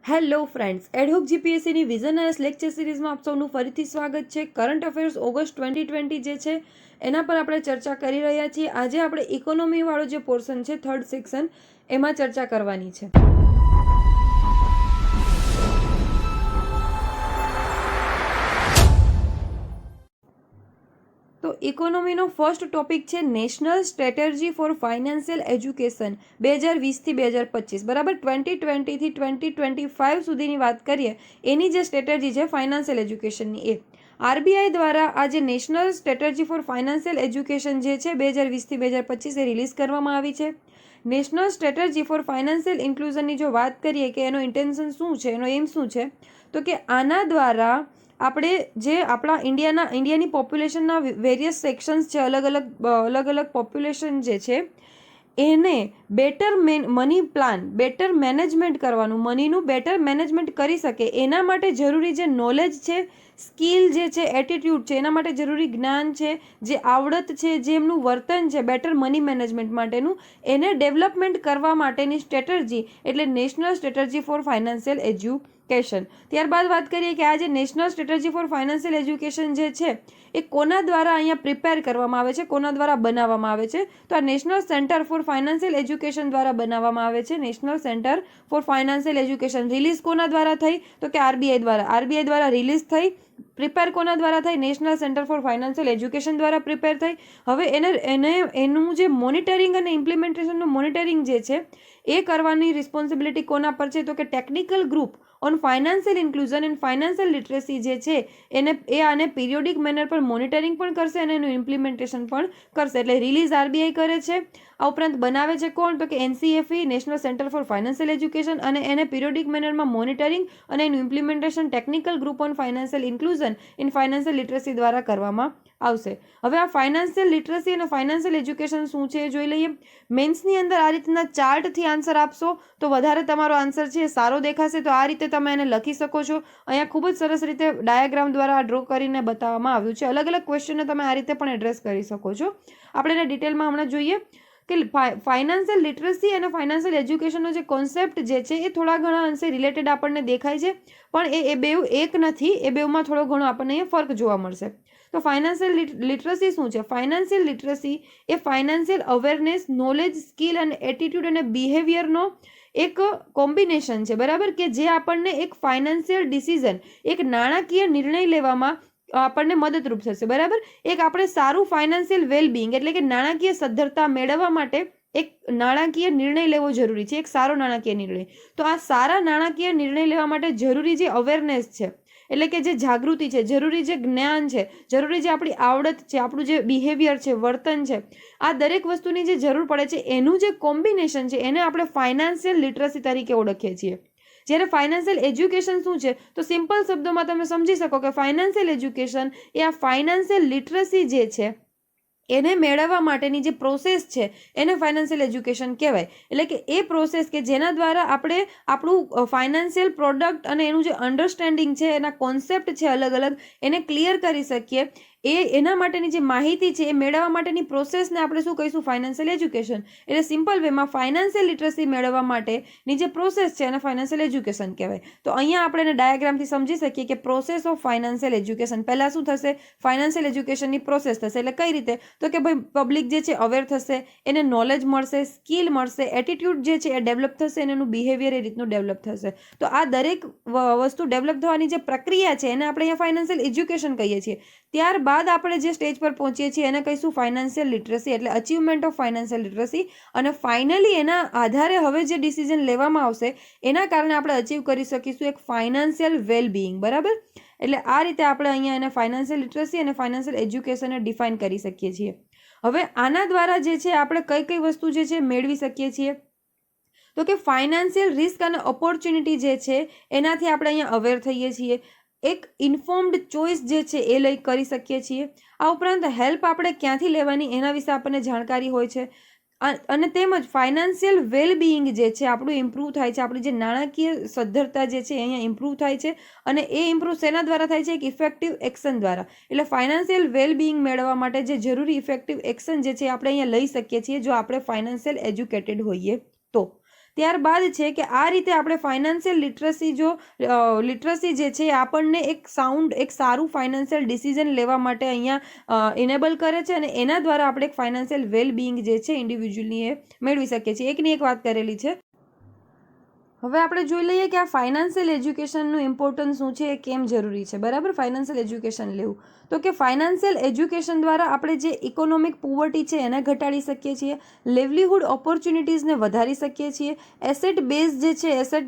Hello friends, ad hoc જીપીએસસીની vision IAS lecture સિરીઝમાં આપ સૌનું ફરીથી સ્વાગત છે. કરંટ અફેર્સ ઓગસ્ટ 2020 જે છે એના પર આપણે ચર્ચા કરી રહ્યા છીએ. આજે આપણે ઇકોનોમીવાળો જે પોર્શન છે, થર્ડ સેક્શન, એમાં ચર્ચા કરવાની છે. તો ઇકોનોમીનો ફર્સ્ટ ટોપિક છે national strategy for financial education 2020થી 2025, બરાબર. 2020થી 2025 સુધીની વાત કરીએ એની જે સ્ટ્રેટેજી છે ફાઇનાન્શિયલ એજ્યુકેશનની, એ આરબીઆઈ દ્વારા આ જે national strategy for financial education જે છે 2020થી 2025 એ રિલીઝ કરવામાં આવી છે. નેશનલ સ્ટ્રેટેજી ફોર ફાઇનાન્શિયલ ઇન્ક્લુઝનની જો વાત કરીએ કે એનો ઇન્ટેન્શન શું છે, એનો એમ શું છે, તો કે આના દ્વારા આપણે જે આપણા ઇન્ડિયાની પોપ્યુલેશનના વેરિયસ સેક્શન્સ છે, અલગ અલગ પોપ્યુલેશન જે છે એને better money plan, better management કરવાનું, મનીનું બેટર મેનેજમેન્ટ કરી શકે એના માટે જરૂરી જે નોલેજ છે, સ્કિલ જે છે, એટીટ્યૂડ છે, એના માટે જરૂરી જ્ઞાન છે, જે આવડત છે, જે એમનું વર્તન છે બેટર મની મેનેજમેન્ટ માટેનું, એને ડેવલપમેન્ટ કરવા માટેની સ્ટ્રેટર્જી એટલે national strategy for financial education. ત્યારબાદ વાત કરીએ કે આ જે national strategy for financial education જે છે એ કોના દ્વારા અહીંયા પ્રિપેર કરવામાં આવે છે, કોના દ્વારા બનાવવામાં આવે છે, તો આ national centre for financial education દ્વારા બનાવવામાં આવે છે. National centre for financial education release કોના દ્વારા થઈ, તો કે આરબીઆઈ દ્વારા રિલીઝ થઈ. પ્રિપેર કોના દ્વારા થઈ, national centre for financial education દ્વારા પ્રિપેર થઈ. હવે એનું જે મોનિટરિંગ અને ઇમ્પ્લિમેન્ટેશનનું મોનિટરિંગ જે છે એ કરવાની રિસ્પોન્સિબિલિટી કોના પર છે, તો કે technical group on financial inclusion and financial literacy જે છે આને પીરિયોડિક મેનર પર મોનિટરિંગ પણ કરશે અને એનું ઇમ્પ્લિમેન્ટેશન પણ કરશે. એટલે રિલીઝ આરબીઆઈ કરે છે. આ ઉપરાંત બનાવે છે કોણ, તો કે NCFE, national centre for financial education, અને એને પીરિયોડિક મેનરમાં મોનિટરિંગ અને એનું implementation technical group on financial inclusion in financial literacy દ્વારા કરવામાં આવશે. હવે આ ફાઇનાન્શિયલ લિટરસી અને ફાઇનાન્શિયલ એજ્યુકેશન શું છે એ જોઈ લઈએ. મેન્સની અંદર આ રીતના ચાર્ટથી આન્સર આપશો તો વધારે તમારો આન્સર છે સારો દેખાશે. તો આ રીતે તમે એને લખી શકો છો. અહીંયા ખૂબ જ સરસ રીતે ડાયાગ્રામ દ્વારા ડ્રો કરીને બતાવવામાં આવ્યું છે. અલગ અલગ ક્વેશ્ચનને તમે આ રીતે પણ એડ્રેસ કરી શકો છો. આપણે એને ડિટેલમાં હમણાં જોઈએ કે ફાઇનાન્શિયલ લિટરસી અને ફાઇનાન્શિયલ એજ્યુકેશનનો જે કોન્સેપ્ટ જે છે એ થોડા ઘણા અંશે રિલેટેડ આપણને દેખાય છે, પણ એ બેઉ એક નથી. એ બેઉમાં થોડો ઘણો આપણને અહીંયા ફર્ક જોવા મળશે. તો ફાઇનાન્શિયલ લિટરસી શું છે? ફાઇનાન્શિયલ લિટરસી એ ફાઇનાન્શિયલ અવેરનેસ, નોલેજ, સ્કિલ અને એટીટ્યુડ અને બિહેવિયરનો એક કોમ્બિનેશન છે, બરાબર, કે જે આપણને એક ફાઇનાન્શિયલ ડિસિઝન, એક નાણાકીય નિર્ણય લેવામાં આપણને મદદરૂપ થશે, બરાબર. એક આપણે સારું ફાઇનાન્શિયલ વેલબિંગ એટલે કે નાણાકીય સદ્ધરતા મેળવવા માટે એક નાણાકીય નિર્ણય લેવો જરૂરી છે, એક સારો નાણાકીય નિર્ણય. તો આ સારા નાણાકીય નિર્ણય લેવા માટે જરૂરી જે અવેરનેસ છે, એટલે કે જે જાગૃતિ છે, જરૂરી જે જ્ઞાન છે, જરૂરી જે આપણી આવડત છે, આપણું જે બિહેવિયર છે, વર્તન છે, આ દરેક વસ્તુની જે જરૂર પડે છે એનું જે કોમ્બિનેશન છે એને આપણે ફાઇનાન્શિયલ લિટરસી તરીકે ઓળખીએ છીએ. જ્યારે ફાઇનાન્શિયલ એજ્યુકેશન શું છે, તો સિમ્પલ શબ્દોમાં તમે સમજી શકો કે ફાઇનાન્શિયલ એજ્યુકેશન એ આ ફાઇનાન્શિયલ લિટરસી જે છે એને મેળવવા માટેની જે પ્રોસેસ છે એને ફાઇનાન્શિયલ એજ્યુકેશન કહેવાય. એટલે કે એ પ્રોસેસ કે જેના દ્વારા આપણે આપણું ફાઇનાન્શિયલ પ્રોડક્ટ અને એનું જે અન્ડરસ્ટેન્ડિંગ છે, એના કોન્સેપ્ટ છે અલગ અલગ, એને ક્લિયર કરી શકીએ. એના માટેની જે માહિતી છે એ મેળવવા માટેની પ્રોસેસને આપણે શું કહીશું? Financial education. એટલે સિમ્પલ વેમાં ફાઇનાન્શિયલ લિટરસી મેળવવા માટેની જે પ્રોસેસ છે એને ફાઇનાન્શિયલ એજ્યુકેશન કહેવાય. તો અહીંયા આપણે એને ડાયાગ્રામથી સમજી શકીએ કે પ્રોસેસ ઓફ ફાઇનાન્શિયલ એજ્યુકેશન. પહેલાં શું થશે? ફાઇનાન્શિયલ એજ્યુકેશનની પ્રોસેસ થશે. એટલે કઈ રીતે? તો કે ભાઈ પબ્લિક જે છે અવેર થશે, એને નોલેજ મળશે, સ્કિલ મળશે, એટીટ્યુડ જે છે એ ડેવલપ થશે અને એનું બિહેવિયર એ રીતનું ડેવલપ થશે. તો આ દરેક વસ્તુ ડેવલપ થવાની જે પ્રક્રિયા છે એને આપણે અહીંયા ફાઇનાન્શિયલ એજ્યુકેશન કહીએ છીએ. ત્યારબાદ આપણે જે સ્ટેજ પર પહોંચીએ છીએ એને કહીશું ફાઇનાન્શિયલ લિટરસી, એટલે અચીવમેન્ટ ઓફ ફાઇનાન્શિયલ લિટરસી. અને ફાઇનલી એના આધારે હવે જે ડિસિઝન લેવામાં આવશે એના કારણે આપણે અચીવ કરી શકીશું એક ફાઇનાન્શિયલ વેલબિંગ, બરાબર. એટલે આ રીતે આપણે અહીંયા એને ફાઇનાન્શિયલ લિટરસી અને ફાઇનાન્શિયલ એજ્યુકેશનને ડિફાઇન કરી શકીએ છીએ. હવે આના દ્વારા જે છે આપણે કઈ કઈ વસ્તુ જે છે મેળવી શકીએ છીએ, તો કે ફાઇનાન્શિયલ રિસ્ક અને ઓપોર્ચ્યુનિટી જે છે એનાથી આપણે અહીંયા અવેર થઈએ છીએ. એક ઇન્ફોર્મ્ડ ચોઇસ જે છે એ લઈ કરી શકીએ છીએ. આ ઉપરાંત હેલ્પ આપણે ક્યાંથી લેવાની એના વિશે આપણને જાણકારી હોય છે. અને તેમજ ફાઇનાન્શિયલ વેલબિંગ જે છે આપણું ઇમ્પ્રૂવ થાય છે. આપણી જે નાણાકીય સદ્ધરતા જે છે અહીંયા ઇમ્પ્રૂવ થાય છે. અને એ ઇમ્પ્રૂવ શેના દ્વારા થાય છે? એક ઇફેક્ટિવ એક્શન દ્વારા. એટલે ફાઇનાન્શિયલ વેલબિંગ મેળવવા માટે જે જરૂરી ઇફેક્ટિવ એક્શન જે છે આપણે અહીંયા લઈ શકીએ છીએ જો આપણે ફાઇનાન્શિયલ એજ્યુકેટેડ હોઈએ તો. ત્યારબાદ છે કે આ રીતે આપણે ફાઇનાન્શિયલ લિટરસી જે છે એ આપણને એક સારું ફાઇનાન્શિયલ ડિસિઝન લેવા માટે અહીંયા ઇનેબલ કરે છે, અને એના દ્વારા આપણે એક ફાઇનાન્શિયલ વેલબિંગ જે છે ઇન્ડિવિજ્યુઅલની એ મેળવી શકીએ છીએ. એકની એક વાત કરેલી છે. હવે આપણે જોઈ લઈએ કે આ ફાઇનાન્શિયલ એજ્યુકેશનનું ઇમ્પોર્ટન્સ શું છે, એ કેમ જરૂરી છે. બરાબર, ફાઇનાન્શિયલ એજ્યુકેશન લેવું તો કે ફાઇનાન્શિયલ એજ્યુકેશન દ્વારા આપણે જે ઇકોનોમિક પોવર્ટી છે એને ઘટાડી શકીએ છીએ, લેવલીહુડ ઓપોર્ચ્યુનિટીઝને વધારી શકીએ છીએ, એસેટ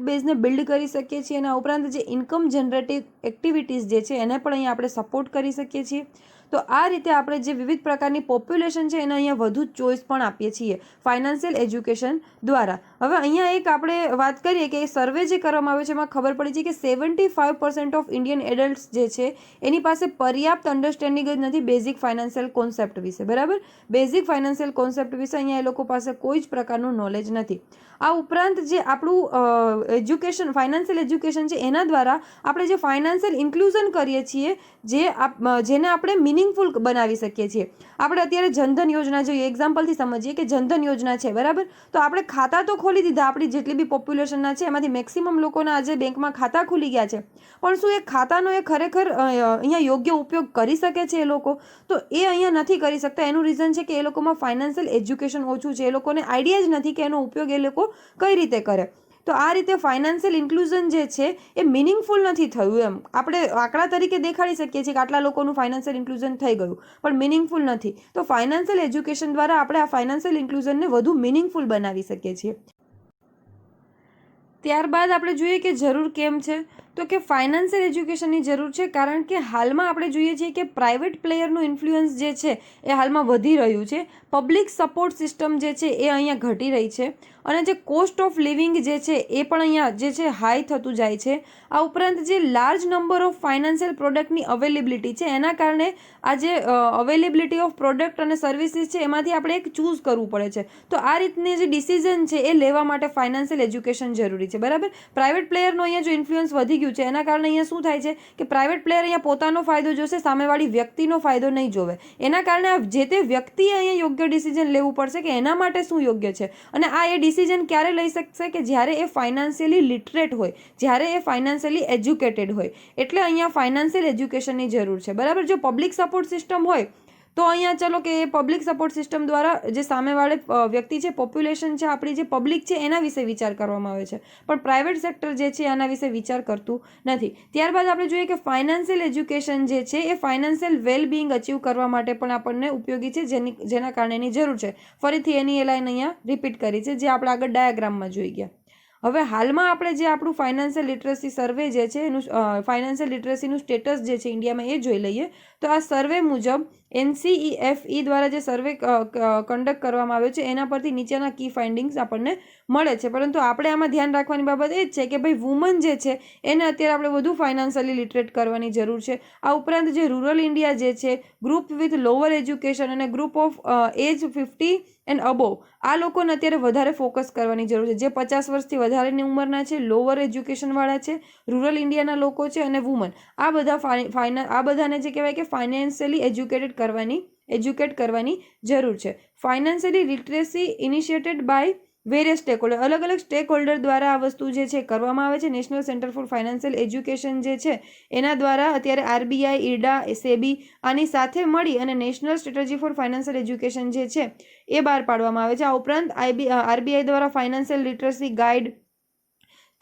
બેઝને બિલ્ડ કરી શકીએ છીએ, અને આ ઉપરાંત જે ઇન્કમ જનરેટિવ એક્ટિવિટીઝ જે છે એને પણ અહીંયા આપણે સપોર્ટ કરી શકીએ છીએ. તો આ રીતે આપણે જે વિવિધ પ્રકારની પોપ્યુલેશન છે એને અહીંયા વધુ ચોઇસ પણ આપીએ છીએ ફાઇનાન્શિયલ એજ્યુકેશન દ્વારા. હવે અહીંયા એક આપણે વાત કરીએ કે સર્વે જે કરવામાં આવ્યો છે એમાં ખબર પડી છે કે 75% ઓફ ઇન્ડિયન એડલ્ટ્સ જે છે એની પાસે પર્યાપ્ત અન્ડરસ્ટેન્ડિંગ જ નથી બેઝિક ફાઇનાન્શિયલ કોન્સેપ્ટ વિશે. બરાબર, બેઝિક ફાઇનાન્શિયલ કોન્સેપ્ટ વિશે અહીંયા એ લોકો પાસે કોઈ જ પ્રકારનું નોલેજ નથી. આ ઉપરાંત જે આપણું ફાઇનાન્શિયલ એજ્યુકેશન છે એના દ્વારા આપણે જે ફાઇનાન્શિયલ ઇન્ક્લુઝન કરીએ છીએ જેને આપણે મિનિંગફુલ બનાવી શકીએ છીએ. આપણે અત્યારે જનધન યોજના જોઈએ, એક્ઝામ્પલથી સમજીએ કે જનધન યોજના છે. બરાબર, તો આપણે ખાતા તો ખોલી દીધા, આપણી જેટલી બી પોપ્યુલેશનના છે એમાંથી મેક્સિમમ લોકોના આજે બેંકમાં ખાતા ખુલી ગયા છે, પણ શું એ ખાતાનો એ ખરેખર અહીંયા યોગ્ય ઉપયોગ કરી શકે છે એ લોકો? તો એ અહીંયા નથી કરી શકતા. એનું રીઝન છે કે એ લોકોમાં ફાઇનાન્શિયલ એજ્યુકેશન ઓછું છે, એ લોકોને આઈડિયા જ નથી કે એનો ઉપયોગ એ લોકો કઈ રીતે કરે. તો આ રીતે ફાઇનાન્શિયલ ઇન્ક્લુઝન જે છે એ મિનિંગફુલ નથી થયું. એમ આપણે આંકડા તરીકે દેખાડી શકીએ છીએ કે આટલા લોકોનું ફાઇનાન્શિયલ ઇન્ક્લુઝન થઈ ગયું, પણ મિનિંગફુલ નથી. તો ફાઇનાન્શિયલ એજ્યુકેશન દ્વારા આપણે આ ફાઇનાન્શિયલ ઇન્ક્લુઝનને વધુ મિનિંગફુલ બનાવી શકીએ છીએ. ત્યારબાદ આપણે જોઈએ કે જરૂર કેમ છે, તો કે ફાઇનાન્શિયલ એજ્યુકેશનની જરૂર છે કારણ કે હાલમાં આપણે જોઈએ છીએ કે પ્રાઇવેટ પ્લેયરનું ઇન્ફ્લુઅન્સ જે છે એ હાલમાં વધી રહ્યું છે. પબ્લિક સપોર્ટ સિસ્ટમ જે છે એ અહીંયા ઘટી રહી છે, અને જે કોસ્ટ ઓફ લિવિંગ જે છે એ પણ અહીંયા જે છે હાઈ થતું જાય છે. આ ઉપરાંત જે લાર્જ નંબર ઓફ ફાઇનાન્શિયલ પ્રોડક્ટની અવેલેબિલિટી છે એના કારણે આ જે અવેલેબિલિટી ઓફ પ્રોડક્ટ અને સર્વિસીસ છે એમાંથી આપણે એક ચૂઝ કરવું પડે છે. તો આ રીતની જે ડિસિઝન છે એ લેવા માટે ફાઇનાન્શિયલ એજ્યુકેશન જરૂરી છે. બરાબર, પ્રાઇવેટ પ્લેયરનો અહીંયા જો ઇન્ફ્લુઅન્સ વધી ગયું છે એના કારણે અહીંયા શું થાય છે કે પ્રાઇવેટ પ્લેયર અહીંયા પોતાનો ફાયદો જોશે, સામેવાળી વ્યક્તિનો ફાયદો નહીં જોવે. એના કારણે જે તે વ્યક્તિએ અહીંયા યોગ્ય ડિસિઝન લેવું પડશે કે એના માટે શું યોગ્ય છે, અને આ એ ડિસિઝન ક્યારે લઈ શકશે કે જ્યારે એ ફાઇનાન્શિયલી લિટરેટ હોય, જ્યારે એ ફાઇનાન્શિયલી એજ્યુકેટેડ હોય. એટલે અહીંયા ફાઇનાન્શિયલ એજ્યુકેશનની જરૂર છે. બરાબર, જો પબ્લિક સપોર્ટ સિસ્ટમ હોય તો અહીંયા ચલો કે એ પબ્લિક સપોર્ટ સિસ્ટમ દ્વારા જે સામેવાળે વ્યક્તિ છે, પોપ્યુલેશન છે, આપણી જે પબ્લિક છે એના વિશે વિચાર કરવામાં આવે છે, પણ પ્રાઇવેટ સેક્ટર જે છે આના વિશે વિચાર કરતું નથી. ત્યારબાદ આપણે જોઈએ કે ફાઇનાન્શિયલ એજ્યુકેશન જે છે એ ફાઇનાન્શિયલ વેલબિંગ અચીવ કરવા માટે પણ આપણને ઉપયોગી છે, જેના કારણે એની જરૂર છે. ફરીથી એની એ લાઈન અહીંયા રિપીટ કરી છે જે આપણે આગળ ડાયાગ્રામમાં જોઈ ગયા. હવે હાલમાં આપણે જે આપણું ફાઇનાન્શિયલ લિટરસી સર્વે જે છે એનું ફાઇનાન્શિયલ લિટરસીનું સ્ટેટસ જે છે ઇન્ડિયામાં એ જોઈ લઈએ. તો આ સર્વે મુજબ NCEFE દ્વારા જે સર્વે કન્ડક્ટ કરવામાં આવ્યો છે એના પરથી નીચેના કી ફાઇન્ડિંગ્સ આપણને મળે છે. પરંતુ આપણે આમાં ધ્યાન રાખવાની બાબત એ જ છે કે ભાઈ વુમન જે છે એને અત્યારે આપણે વધુ ફાઇનાન્શિયલી લિટરેટ કરવાની જરૂર છે. આ ઉપરાંત જે રૂરલ ઇન્ડિયા જે છે, ગ્રુપ વિથ લોઅર એજ્યુકેશન અને group of age 50 and above, આ લોકોને અત્યારે વધારે ફોકસ કરવાની જરૂર છે. જે 50 વર્ષથી વધારેની ઉંમરના છે, લોઅર એજ્યુકેશનવાળા છે, રૂરલ ઇન્ડિયાના લોકો છે અને વુમન, આ બધાને જે કહેવાય કે ફાઇનાન્શિયલી એજ્યુકેટ કરવાની જરૂર છે. Financially literacy initiated by various stakeholder, અલગ અલગ સ્ટેક હોલ્ડર દ્વારા આ વસ્તુ જે છે કરવામાં આવે છે. National centre for financial education જે છે એના દ્વારા અત્યારે RBI, IRDA, SEBI આની સાથે મળી અને national strategy for financial education જે છે એ બહાર પાડવામાં આવે છે. આ ઉપરાંત RBI દ્વારા ફાઇનાન્શિયલ લિટરસી ગાઈડ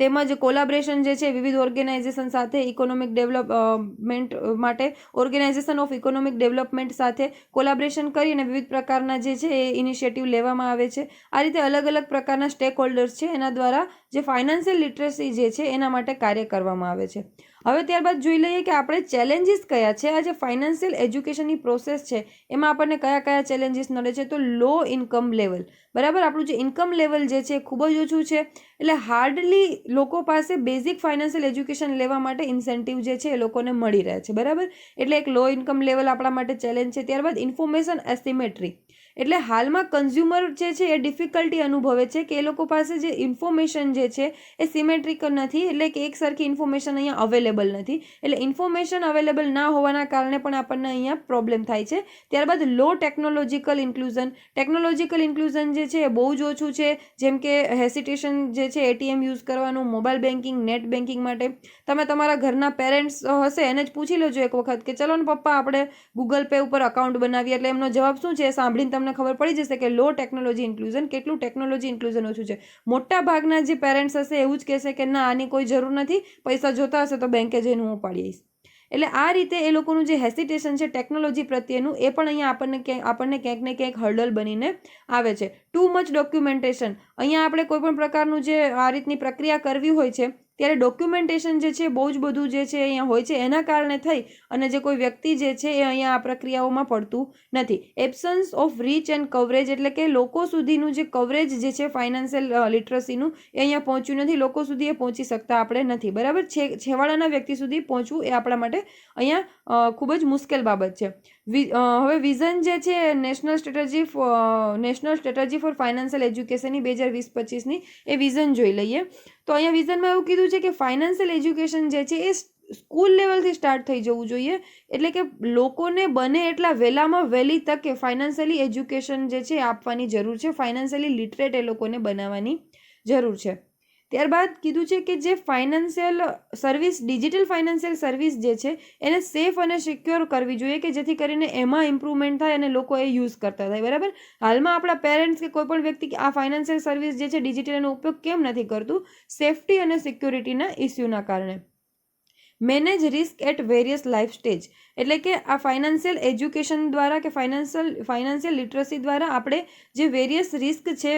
તેમજ કોલાબરેશન જે છે વિવિધ ઓર્ગેનાઇઝેશન સાથે, ઇકોનોમિક ડેવલપમેન્ટ માટે ઓર્ગેનાઇઝેશન ઓફ ઇકોનોમિક ડેવલપમેન્ટ સાથે કોલાબરેશન કરી અને વિવિધ પ્રકારના જે છે એ ઇનિશિયેટિવ લેવામાં આવે છે. આ રીતે અલગ અલગ પ્રકારના સ્ટેક હોલ્ડર્સ છે એના દ્વારા જે ફાઇનાન્શિયલ લિટરસી જે છે એના માટે કાર્ય કરવામાં આવે છે. હવે ત્યારબાદ જોઈ લઈએ કે આપણે ચેલેન્જીસ કયા છે. આ જે ફાઇનાન્શિયલ એજ્યુકેશનની પ્રોસેસ છે એમાં આપણને કયા કયા ચેલેન્જીસ નડે છે. તો લો ઇન્કમ લેવલ, બરાબર, આપણું જે ઇન્કમ લેવલ જે છે ખૂબ જ ઓછું છે, એટલે હાર્ડલી લોકો પાસે બેઝિક ફાઇનાન્શિયલ એજ્યુકેશન લેવા માટે ઇન્સેન્ટિવ જે છે એ લોકોને મળી રહે છે. બરાબર, એટલે એક લો ઇન્કમ લેવલ આપણા માટે ચેલેન્જ છે. ત્યારબાદ ઇન્ફોર્મેશન એસિમેટ્રી, એટલે હાલમાં કન્ઝ્યુમર જે છે એ ડિફિકલ્ટી અનુભવે છે કે એ લોકો પાસે જે ઇન્ફોર્મેશન જે છે એ સિમેટ્રિકલ નથી, એટલે કે એક સરખી ઇન્ફોર્મેશન અહીંયા અવેલેબલ નથી. એટલે ઇન્ફોર્મેશન અવેલેબલ ના હોવાના કારણે પણ આપણને અહીંયા પ્રોબ્લેમ થાય છે. ત્યારબાદ લો ટેકનોલોજીકલ ઇન્ક્લુઝન. ટેકનોલોજીકલ ઇન્ક્લુઝન જે છે એ બહુ જ ઓછું છે. જેમ કે હેસિટેશન જે છે એટીએમ યુઝ કરવાનું, મોબાઈલ બેન્કિંગ, નેટ બેન્કિંગ માટે. તમે તમારા ઘરના પેરેન્ટ્સ હશે એને જ પૂછી લેજો એક વખત કે ચલો ને પપ્પા આપણે ગૂગલ પે ઉપર અકાઉન્ટ બનાવીએ, એટલે એમનો જવાબ શું છે એ સાંભળીને તમને ખબર પડી જશે કે લો ટેકનોલોજી ઇન્ક્લુઝન, કેટલું ટેકનોલોજી ઇન્ક્લુઝન ઓછું છે. મોટા ભાગના જે પેરેન્ટ્સ હશે એવું જ કહેશે કે ના આની કોઈ જરૂર નથી, પૈસા જોતા હશે તો બેંકે જઈને હું ઉપાડી આવીશ. એટલે આ રીતે એ લોકોનું જે હેસિટેશન છે ટેકનોલોજી પ્રત્યેનું એ પણ અહીંયા આપણને ક્યાંક ને ક્યાંક હર્ડલ બનીને આવે છે. Too much documentation. અહીંયા આપણે કોઈ પણ પ્રકારનું જે આ રીતની પ્રક્રિયા કરવી હોય છે ત્યારે ડોક્યુમેન્ટેશન જે છે બહુ જ બધું જે છે અહીંયા હોય છે, એના કારણે થઈ અને જે કોઈ વ્યક્તિ જે છે એ અહીંયા આ પ્રક્રિયાઓમાં પડતું નથી. Absence of reach and coverage, એટલે કે લોકો સુધીનું જે કવરેજ જે છે ફાઇનાન્શિયલ લિટરસીનું એ અહીંયા પહોંચ્યું નથી, લોકો સુધી એ પહોંચી શકતા આપણે નથી. બરાબર, છેવાડાના વ્યક્તિ સુધી પહોંચવું એ આપણા માટે અહીંયા ખૂબ જ મુશ્કેલ બાબત છે. હવે વિઝન જે છે national strategy for financial એજ્યુકેશનની 2020-25ની A vision જોઈ લઈએ. તો અહીંયા વિઝનમાં એવું કીધું છે કે ફાઇનાન્શિયલ એજ્યુકેશન જે છે એ સ્કૂલ લેવલથી સ્ટાર્ટ થઈ જવું જોઈએ. એટલે કે લોકોને બને એટલા વહેલામાં વહેલી તકે ફાઇનાન્શિયલી એજ્યુકેશન જે છે આપવાની જરૂર છે, ફાઇનાન્શિયલી લિટરેટ એ લોકોને બનાવવાની જરૂર છે. ત્યારબાદ કીધું છે કે જે financial service, digital financial service જે છે એને સેફ અને સિક્યોર કરવી જોઈએ કે જેથી કરીને એમાં ઇમ્પ્રુવમેન્ટ થાય અને લોકો એ યુઝ કરતા થાય. બરાબર, હાલમાં આપણા પેરેન્ટ્સ કે કોઈ પણ વ્યક્તિ આ ફાઇનાન્શિયલ સર્વિસ જે છે ડિજિટલનો ઉપયોગ કેમ નથી કરતું? સેફટી અને સિક્યોરિટીના ઇસ્યુના કારણે. Manage risk at various life stage, એટલે કે આ ફાઇનાન્શિયલ એજ્યુકેશન દ્વારા કે ફાઇનાન્શિયલ લિટરસી દ્વારા આપણે જે વેરિયસ રિસ્ક છે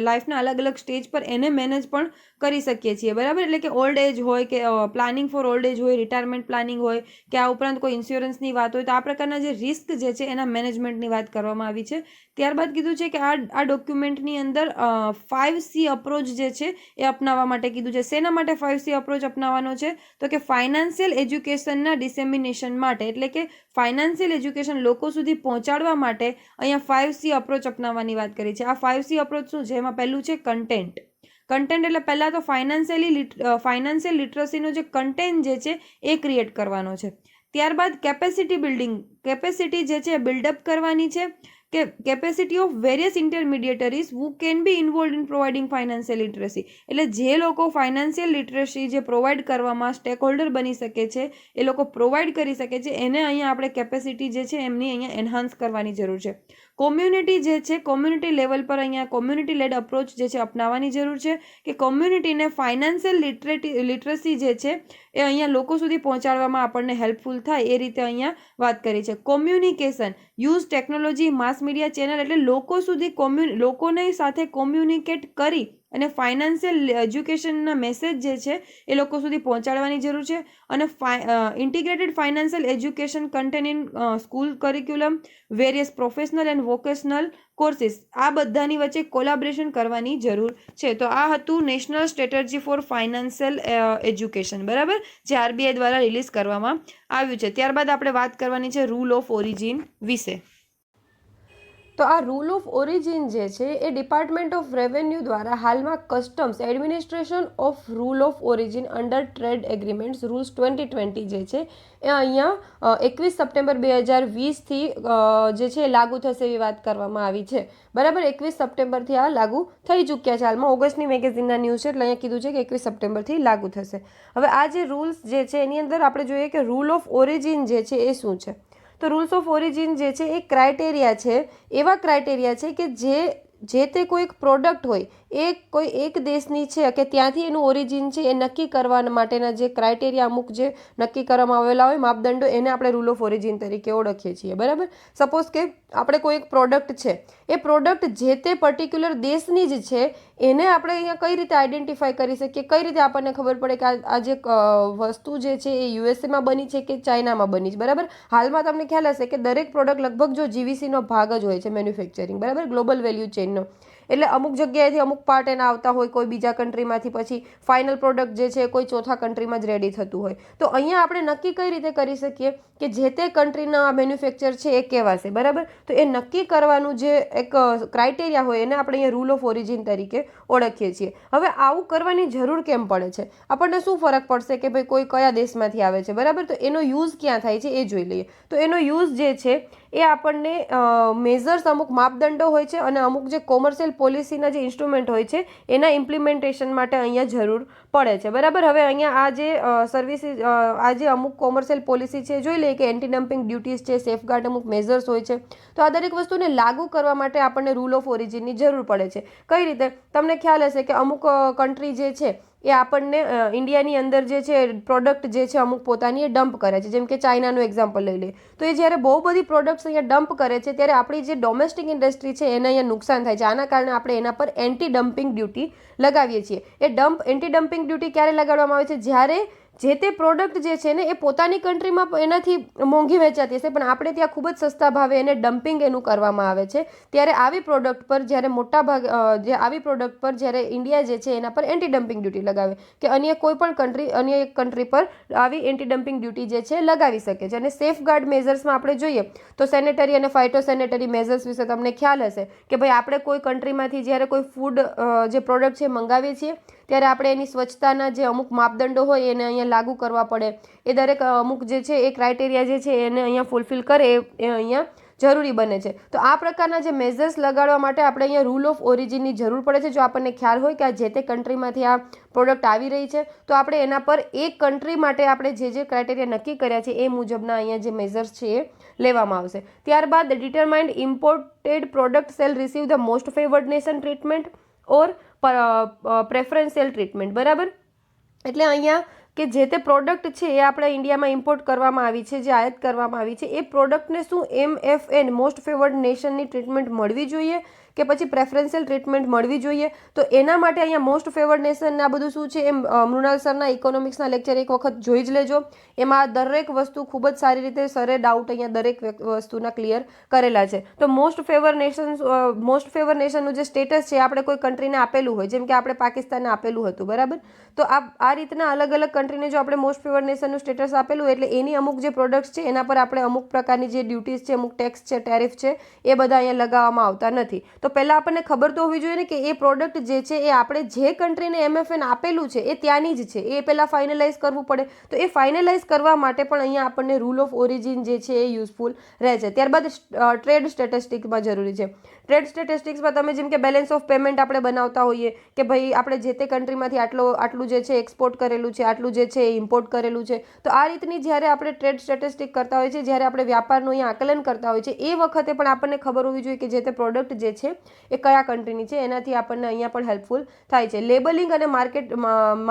લાઈફના અલગ અલગ સ્ટેજ પર એને મેનેજ પણ કરી શકીએ છીએ. બરાબર, એટલે કે ઓલ્ડ એજ હોય કે પ્લાનિંગ ફોર ઓલ્ડ એજ હોય, રિટાયરમેન્ટ પ્લાનિંગ હોય કે આ ઉપરાંત કોઈ ઇન્સ્યોરન્સની વાત હોય, તો આ પ્રકારના જે રિસ્ક જે છે એના મેનેજમેન્ટની વાત કરવામાં આવી છે. ત્યારબાદ કીધું છે કે આ ડોક્યુમેન્ટની અંદર 5C અપ્રોચ જે છે એ અપનાવવા માટે કીધું છે. શેના માટે 5C અપ્રોચ અપનાવવાનો છે? તો કે ફાઇનાન્શિયલ એજ્યુકેશનના ડિસેમિનેશન માટે, એટલે કે ફાઇનાન્શિયલ એજ્યુકેશન લોકો સુધી પહોંચાડવા માટે અહીંયા 5C અપ્રોચ અપનાવવાની વાત કરી છે. આ 5C અપ્રોચ શું છે? એમાં પહેલું છે કન્ટેન્ટ. કન્ટેન્ટ એટલે પહેલાં તો ફાઇનાન્શિયલ લિટરસીનો જે કન્ટેન્ટ જે છે એ ક્રિએટ કરવાનો છે. ત્યારબાદ કેપેસિટી બિલ્ડિંગ, કેપેસિટી જે છે બિલ્ડઅપ કરવાની છે કે capacity of various intermediaries who can be involve in providing financial literacy, એટલે જે લોકો ફાઇનાન્શિયલ લિટરસી જે પ્રોવાઈડ કરવામાં સ્ટેક હોલ્ડર બની શકે છે, એ લોકો પ્રોવાઈડ કરી શકે છે, એને અહીંયા આપણે કેપેસિટી જે છે એમની અહીંયા એન્હાન્સ કરવાની જરૂર છે. કોમ્યુનિટી જે છે, કોમ્યુનિટી લેવલ પર અહીંયા કોમ્યુનિટી લેડ અપ્રોચ જે છે અપનાવવાની જરૂર છે કે કોમ્યુનિટીને ફાઇનાન્શિયલ લિટરસી જે છે એ અહીંયા લોકો સુધી પહોંચાડવામાં આપણને હેલ્પફુલ થાય એ રીતે અહીંયા વાત કરી છે. Communication, use technology, mass media channel, એટલે લોકો સુધી લોકોની સાથે કોમ્યુનિકેટ કરી અને ફાઇનાન્શિયલ એજ્યુકેશનના મેસેજ જે છે એ લોકો સુધી પહોંચાડવાની જરૂર છે. અને integrated financial education content in school curriculum, various professional and vocational courses, આ બધાની વચ્ચે કોલાબરેશન કરવાની જરૂર છે. તો આ હતું national strategy for financial education. બરાબર, જે RBI દ્વારા રિલીઝ કરવામાં આવ્યું છે. ત્યારબાદ આપણે વાત કરવાની છે રૂલ ઓફ ઓરિજિન વિશે. તો આ રૂલ ઓફ ઓરિજિન જે છે એ ડિપાર્ટમેન્ટ ઓફ રેવન્યુ દ્વારા હાલમાં customs administration of rule of origin under trade agreements rules 2020 જે છે એ અહીંયા 21 સપ્ટેમ્બર 2020થી જે છે લાગુ થશે એવી વાત કરવામાં આવી છે. બરાબર, 21 સપ્ટેમ્બરથી આ લાગુ થઈ ચૂક્યા છે. હાલમાં ઓગસ્ટની મેગેઝિનના ન્યૂઝ છે એટલે અહીંયા કીધું છે કે 21 સપ્ટેમ્બરથી લાગુ થશે. હવે આ જે રૂલ્સ જે છે એની અંદર આપણે જોઈએ કે રૂલ ઓફ ઓરિજિન જે છે એ શું છે. તો રૂલ્સ ઓફ ઓરિજિન જે છે એ ક્રાઇટેરિયા છે, એવા ક્રાઇટેરિયા છે કે જે તે કોઈ એક પ્રોડક્ટ હોય એ કોઈ એક દેશની છે કે ત્યાંથી એનું ઓરિજિન છે એ નક્કી કરવા માટેના જે ક્રાઇટેરિયા અમુક જે નક્કી કરવામાં આવેલા હોય માપદંડો, એને આપણે રૂલ ઓફ ઓરિજિન તરીકે ઓળખીએ છીએ. બરાબર, સપોઝ કે આપણે કોઈ એક પ્રોડક્ટ છે, એ પ્રોડક્ટ જે તે પર્ટિક્યુલર દેશની જ છે, એને આપણે અહીંયા કઈ રીતે આઈડેન્ટિફાઈ કરી શકીએ, કઈ રીતે આપણને ખબર પડે કે આ જે વસ્તુ જે છે એ યુએસએમાં બની છે કે ચાઇનામાં બની છે. બરાબર, હાલમાં તમને ખ્યાલ હશે કે દરેક પ્રોડક્ટ લગભગ જો GVCનો ભાગ જ હોય છે મેન્યુફેક્ચરિંગ, બરાબર, ગ્લોબલ વેલ્યુ ચેઇનનો, એટલે અમુક જગ્યાએથી અમુક પાર્ટ એના આવતા હોય કોઈ બીજા કન્ટ્રીમાંથી, પછી ફાઇનલ પ્રોડક્ટ જે છે કોઈ ચોથા કન્ટ્રીમાં જ રેડી થતું હોય. તો અહીંયા આપણે નક્કી કઈ રીતે કરી શકીએ કે જે તે કન્ટ્રીના મેન્યુફેક્ચર છે એ કેવા છે, બરાબર? તો એ નક્કી કરવાનું જે એક ક્રાઇટેરિયા હોય એને આપણે અહીંયા રૂલ ઓફ ઓરિજિન તરીકે ઓળખીએ છીએ. હવે આવું કરવાની જરૂર કેમ પડે છે? આપણને શું ફરક પડશે કે ભાઈ કોઈ કયા દેશમાંથી આવે છે, બરાબર? તો એનો યુઝ ક્યાં થાય છે એ જોઈ લઈએ. તો એનો યુઝ જે છે એ આપણને મેઝર્સ, અમુક માપદંડો હોય છે અને અમુક જે કોમર્શિયલ પોલિસીના જે ઇન્સ્ટ્રુમેન્ટ હોય છે એના ઇમ્પ્લિમેન્ટેશન માટે અહીંયા જરૂર પડે છે, બરાબર? હવે અહીંયા આ જે સર્વિસીસ, આ જે અમુક કોમર્શિયલ પોલિસી છે જોઈ લઈએ કે એન્ટી ડમ્પિંગ ડ્યુટીઝ છે, સેફગાર્ડ અમુક મેઝર્સ હોય છે. તો આ દરેક વસ્તુને લાગુ કરવા માટે આપણને રૂલ ઓફ ઓરિજિનની જરૂર પડે છે. કઈ રીતે? તમને ખ્યાલ હશે કે અમુક કન્ટ્રી જે છે એ આપણને ઇન્ડિયાની અંદર જે છે પ્રોડક્ટ જે છે અમુક પોતાની એ ડમ્પ કરે છે. જેમ કે ચાઇનાનું એક્ઝામ્પલ લઈ લઈએ તો એ જ્યારે બહુ બધી પ્રોડક્ટ્સ અહીંયા ડમ્પ કરે છે ત્યારે આપણી જે ડોમેસ્ટિક ઇન્ડસ્ટ્રી છે એને અહીંયા નુકસાન થાય છે. આના કારણે આપણે એના પર એન્ટી ડમ્પિંગ ડ્યુટી લગાવીએ છીએ. એ એન્ટી ડમ્પિંગ ડ્યુટી ક્યારે લગાડવામાં આવે છે? જ્યારે જે તે પ્રોડક્ટ જે છે ને એ પોતાની કન્ટ્રીમાં એનાથી મોંઘી વેચાતી હશે પણ આપણે ત્યાં ખૂબ જ સસ્તા ભાવે એને ડમ્પિંગ એનું કરવામાં આવે છે. ત્યારે આવી પ્રોડક્ટ પર જ્યારે મોટા ભાગ આવી પ્રોડક્ટ પર જ્યારે ઇન્ડિયા જે છે એના પર એન્ટી ડમ્પિંગ ડ્યુટી લગાવે કે અન્ય કોઈ પણ કન્ટ્રી, અન્ય એક કન્ટ્રી પર આવી એન્ટી ડમ્પિંગ ડ્યુટી જે છે લગાવી શકે છે. અને સેફગાર્ડ મેઝર્સમાં આપણે જોઈએ તો સેનેટરી અને ફાઇટોસેનેટરી મેઝર્સ વિશે તમને ખ્યાલ હશે કે ભાઈ આપણે કોઈ કન્ટ્રીમાંથી જ્યારે કોઈ ફૂડ જે પ્રોડક્ટ છે મંગાવીએ છીએ ત્યારે આપણે એની સ્વચ્છતાના જે અમુક માપદંડો હોય એને અહીંયા લાગુ કરવા પડે. એ દરેક અમુક જે છે એ ક્રાઇટેરિયા જે છે એને અહીંયા ફૂલફિલ કરે એ અહીંયા જરૂરી બને છે. તો આ પ્રકારના જે મેઝર્સ લગાડવા માટે આપણે અહીંયા રૂલ ઓફ ઓરિજિનની જરૂર પડે છે. જો આપણને ખ્યાલ હોય કે આ જે તે કન્ટ્રીમાંથી આ પ્રોડક્ટ આવી રહી છે તો આપણે એના પર એક કન્ટ્રી માટે આપણે જે ક્રાઇટેરિયા નક્કી કર્યા છે એ મુજબના અહીંયા જે મેઝર્સ છે એ લેવામાં આવશે. ત્યારબાદ determined imported product shall receive the most favoured nation treatment or preferential treatment, બરાબર? એટલે અહીંયા કે જે તે પ્રોડક્ટ છે એ આપણે ઇન્ડિયામાં ઇમ્પોર્ટ કરવામાં આવી છે, જે આયાત કરવામાં આવી છે, એ પ્રોડક્ટને શું MFN મોસ્ટ ફેવર્ડ નેશનની ટ્રીટમેન્ટ મળવી જોઈએ કે પછી પ્રેફરન્શિયલ ટ્રીટમેન્ટ મળવી જોઈએ? તો એના માટે અહીંયા મોસ્ટ ફેવર્ડ નેશન આ બધું શું છે એ મૃણાલ સરના ઇકોનોમિક્સના લેક્ચર એક વખત જોઈ જ લેજો. એમાં દરેક વસ્તુ ખૂબ જ સારી રીતે સરે ડાઉટ અહીંયા દરેક વસ્તુના ક્લિયર કરેલા છે. તો મોસ્ટ ફેવર નેશનનું જે સ્ટેટસ છે આપણે કોઈ કન્ટ્રીને આપેલું હોય, જેમ કે આપણે પાકિસ્તાનને આપેલું હતું, બરાબર? તો આ રીતના અલગ અલગ કન્ટ્રીને જો આપણે મોસ્ટ ફેવર નેશનનું સ્ટેટસ આપેલું એટલે એની અમુક જે પ્રોડક્ટ્સ છે એના પર આપણે અમુક પ્રકારની જે ડ્યુટીઝ છે, અમુક ટેક્સ છે, ટેરિફ છે એ બધા અહીંયા લગાવવામાં આવતા નથી. તો પહેલાં આપણને ખબર તો હોવી જોઈએ ને કે એ પ્રોડક્ટ જે છે એ આપણે જે કન્ટ્રીને MFN આપેલું છે એ ત્યાંની જ છે, એ પહેલાં ફાઇનલાઇઝ કરવું પડે. તો એ ફાઇનલાઇઝ કરવા માટે પણ અહીંયા આપણને રૂલ ઓફ ઓરિજિન જે છે એ યુઝફુલ રહે છે. ત્યારબાદ ટ્રેડ સ્ટેટિસ્ટિક્સમાં જરૂરી છે. ટ્રેડ સ્ટેટિસ્ટિક્સમાં તમે જેમ કે બેલેન્સ ઓફ પેમેન્ટ આપણે બનાવતા હોઈએ કે ભાઈ આપણે જે તે કન્ટ્રીમાંથી આટલું જે છે એક્સપોર્ટ કરેલું છે, આટલું જે છે એ ઇમ્પોર્ટ કરેલું છે. તો આ રીતની જ્યારે આપણે ટ્રેડ સ્ટેટિસ્ટિક કરતા હોઈએ છીએ, જ્યારે આપણે વ્યાપારનું અહીંયા આકલન કરતા હોઈએ છીએ, એ વખતે પણ આપણને ખબર હોવી જોઈએ કે જે તે પ્રોડક્ટ જે છે એ કયા કન્ટ્રીની છે. એનાથી આપણને અહીંયા પણ હેલ્પફુલ થાય છે. લેબલિંગ અને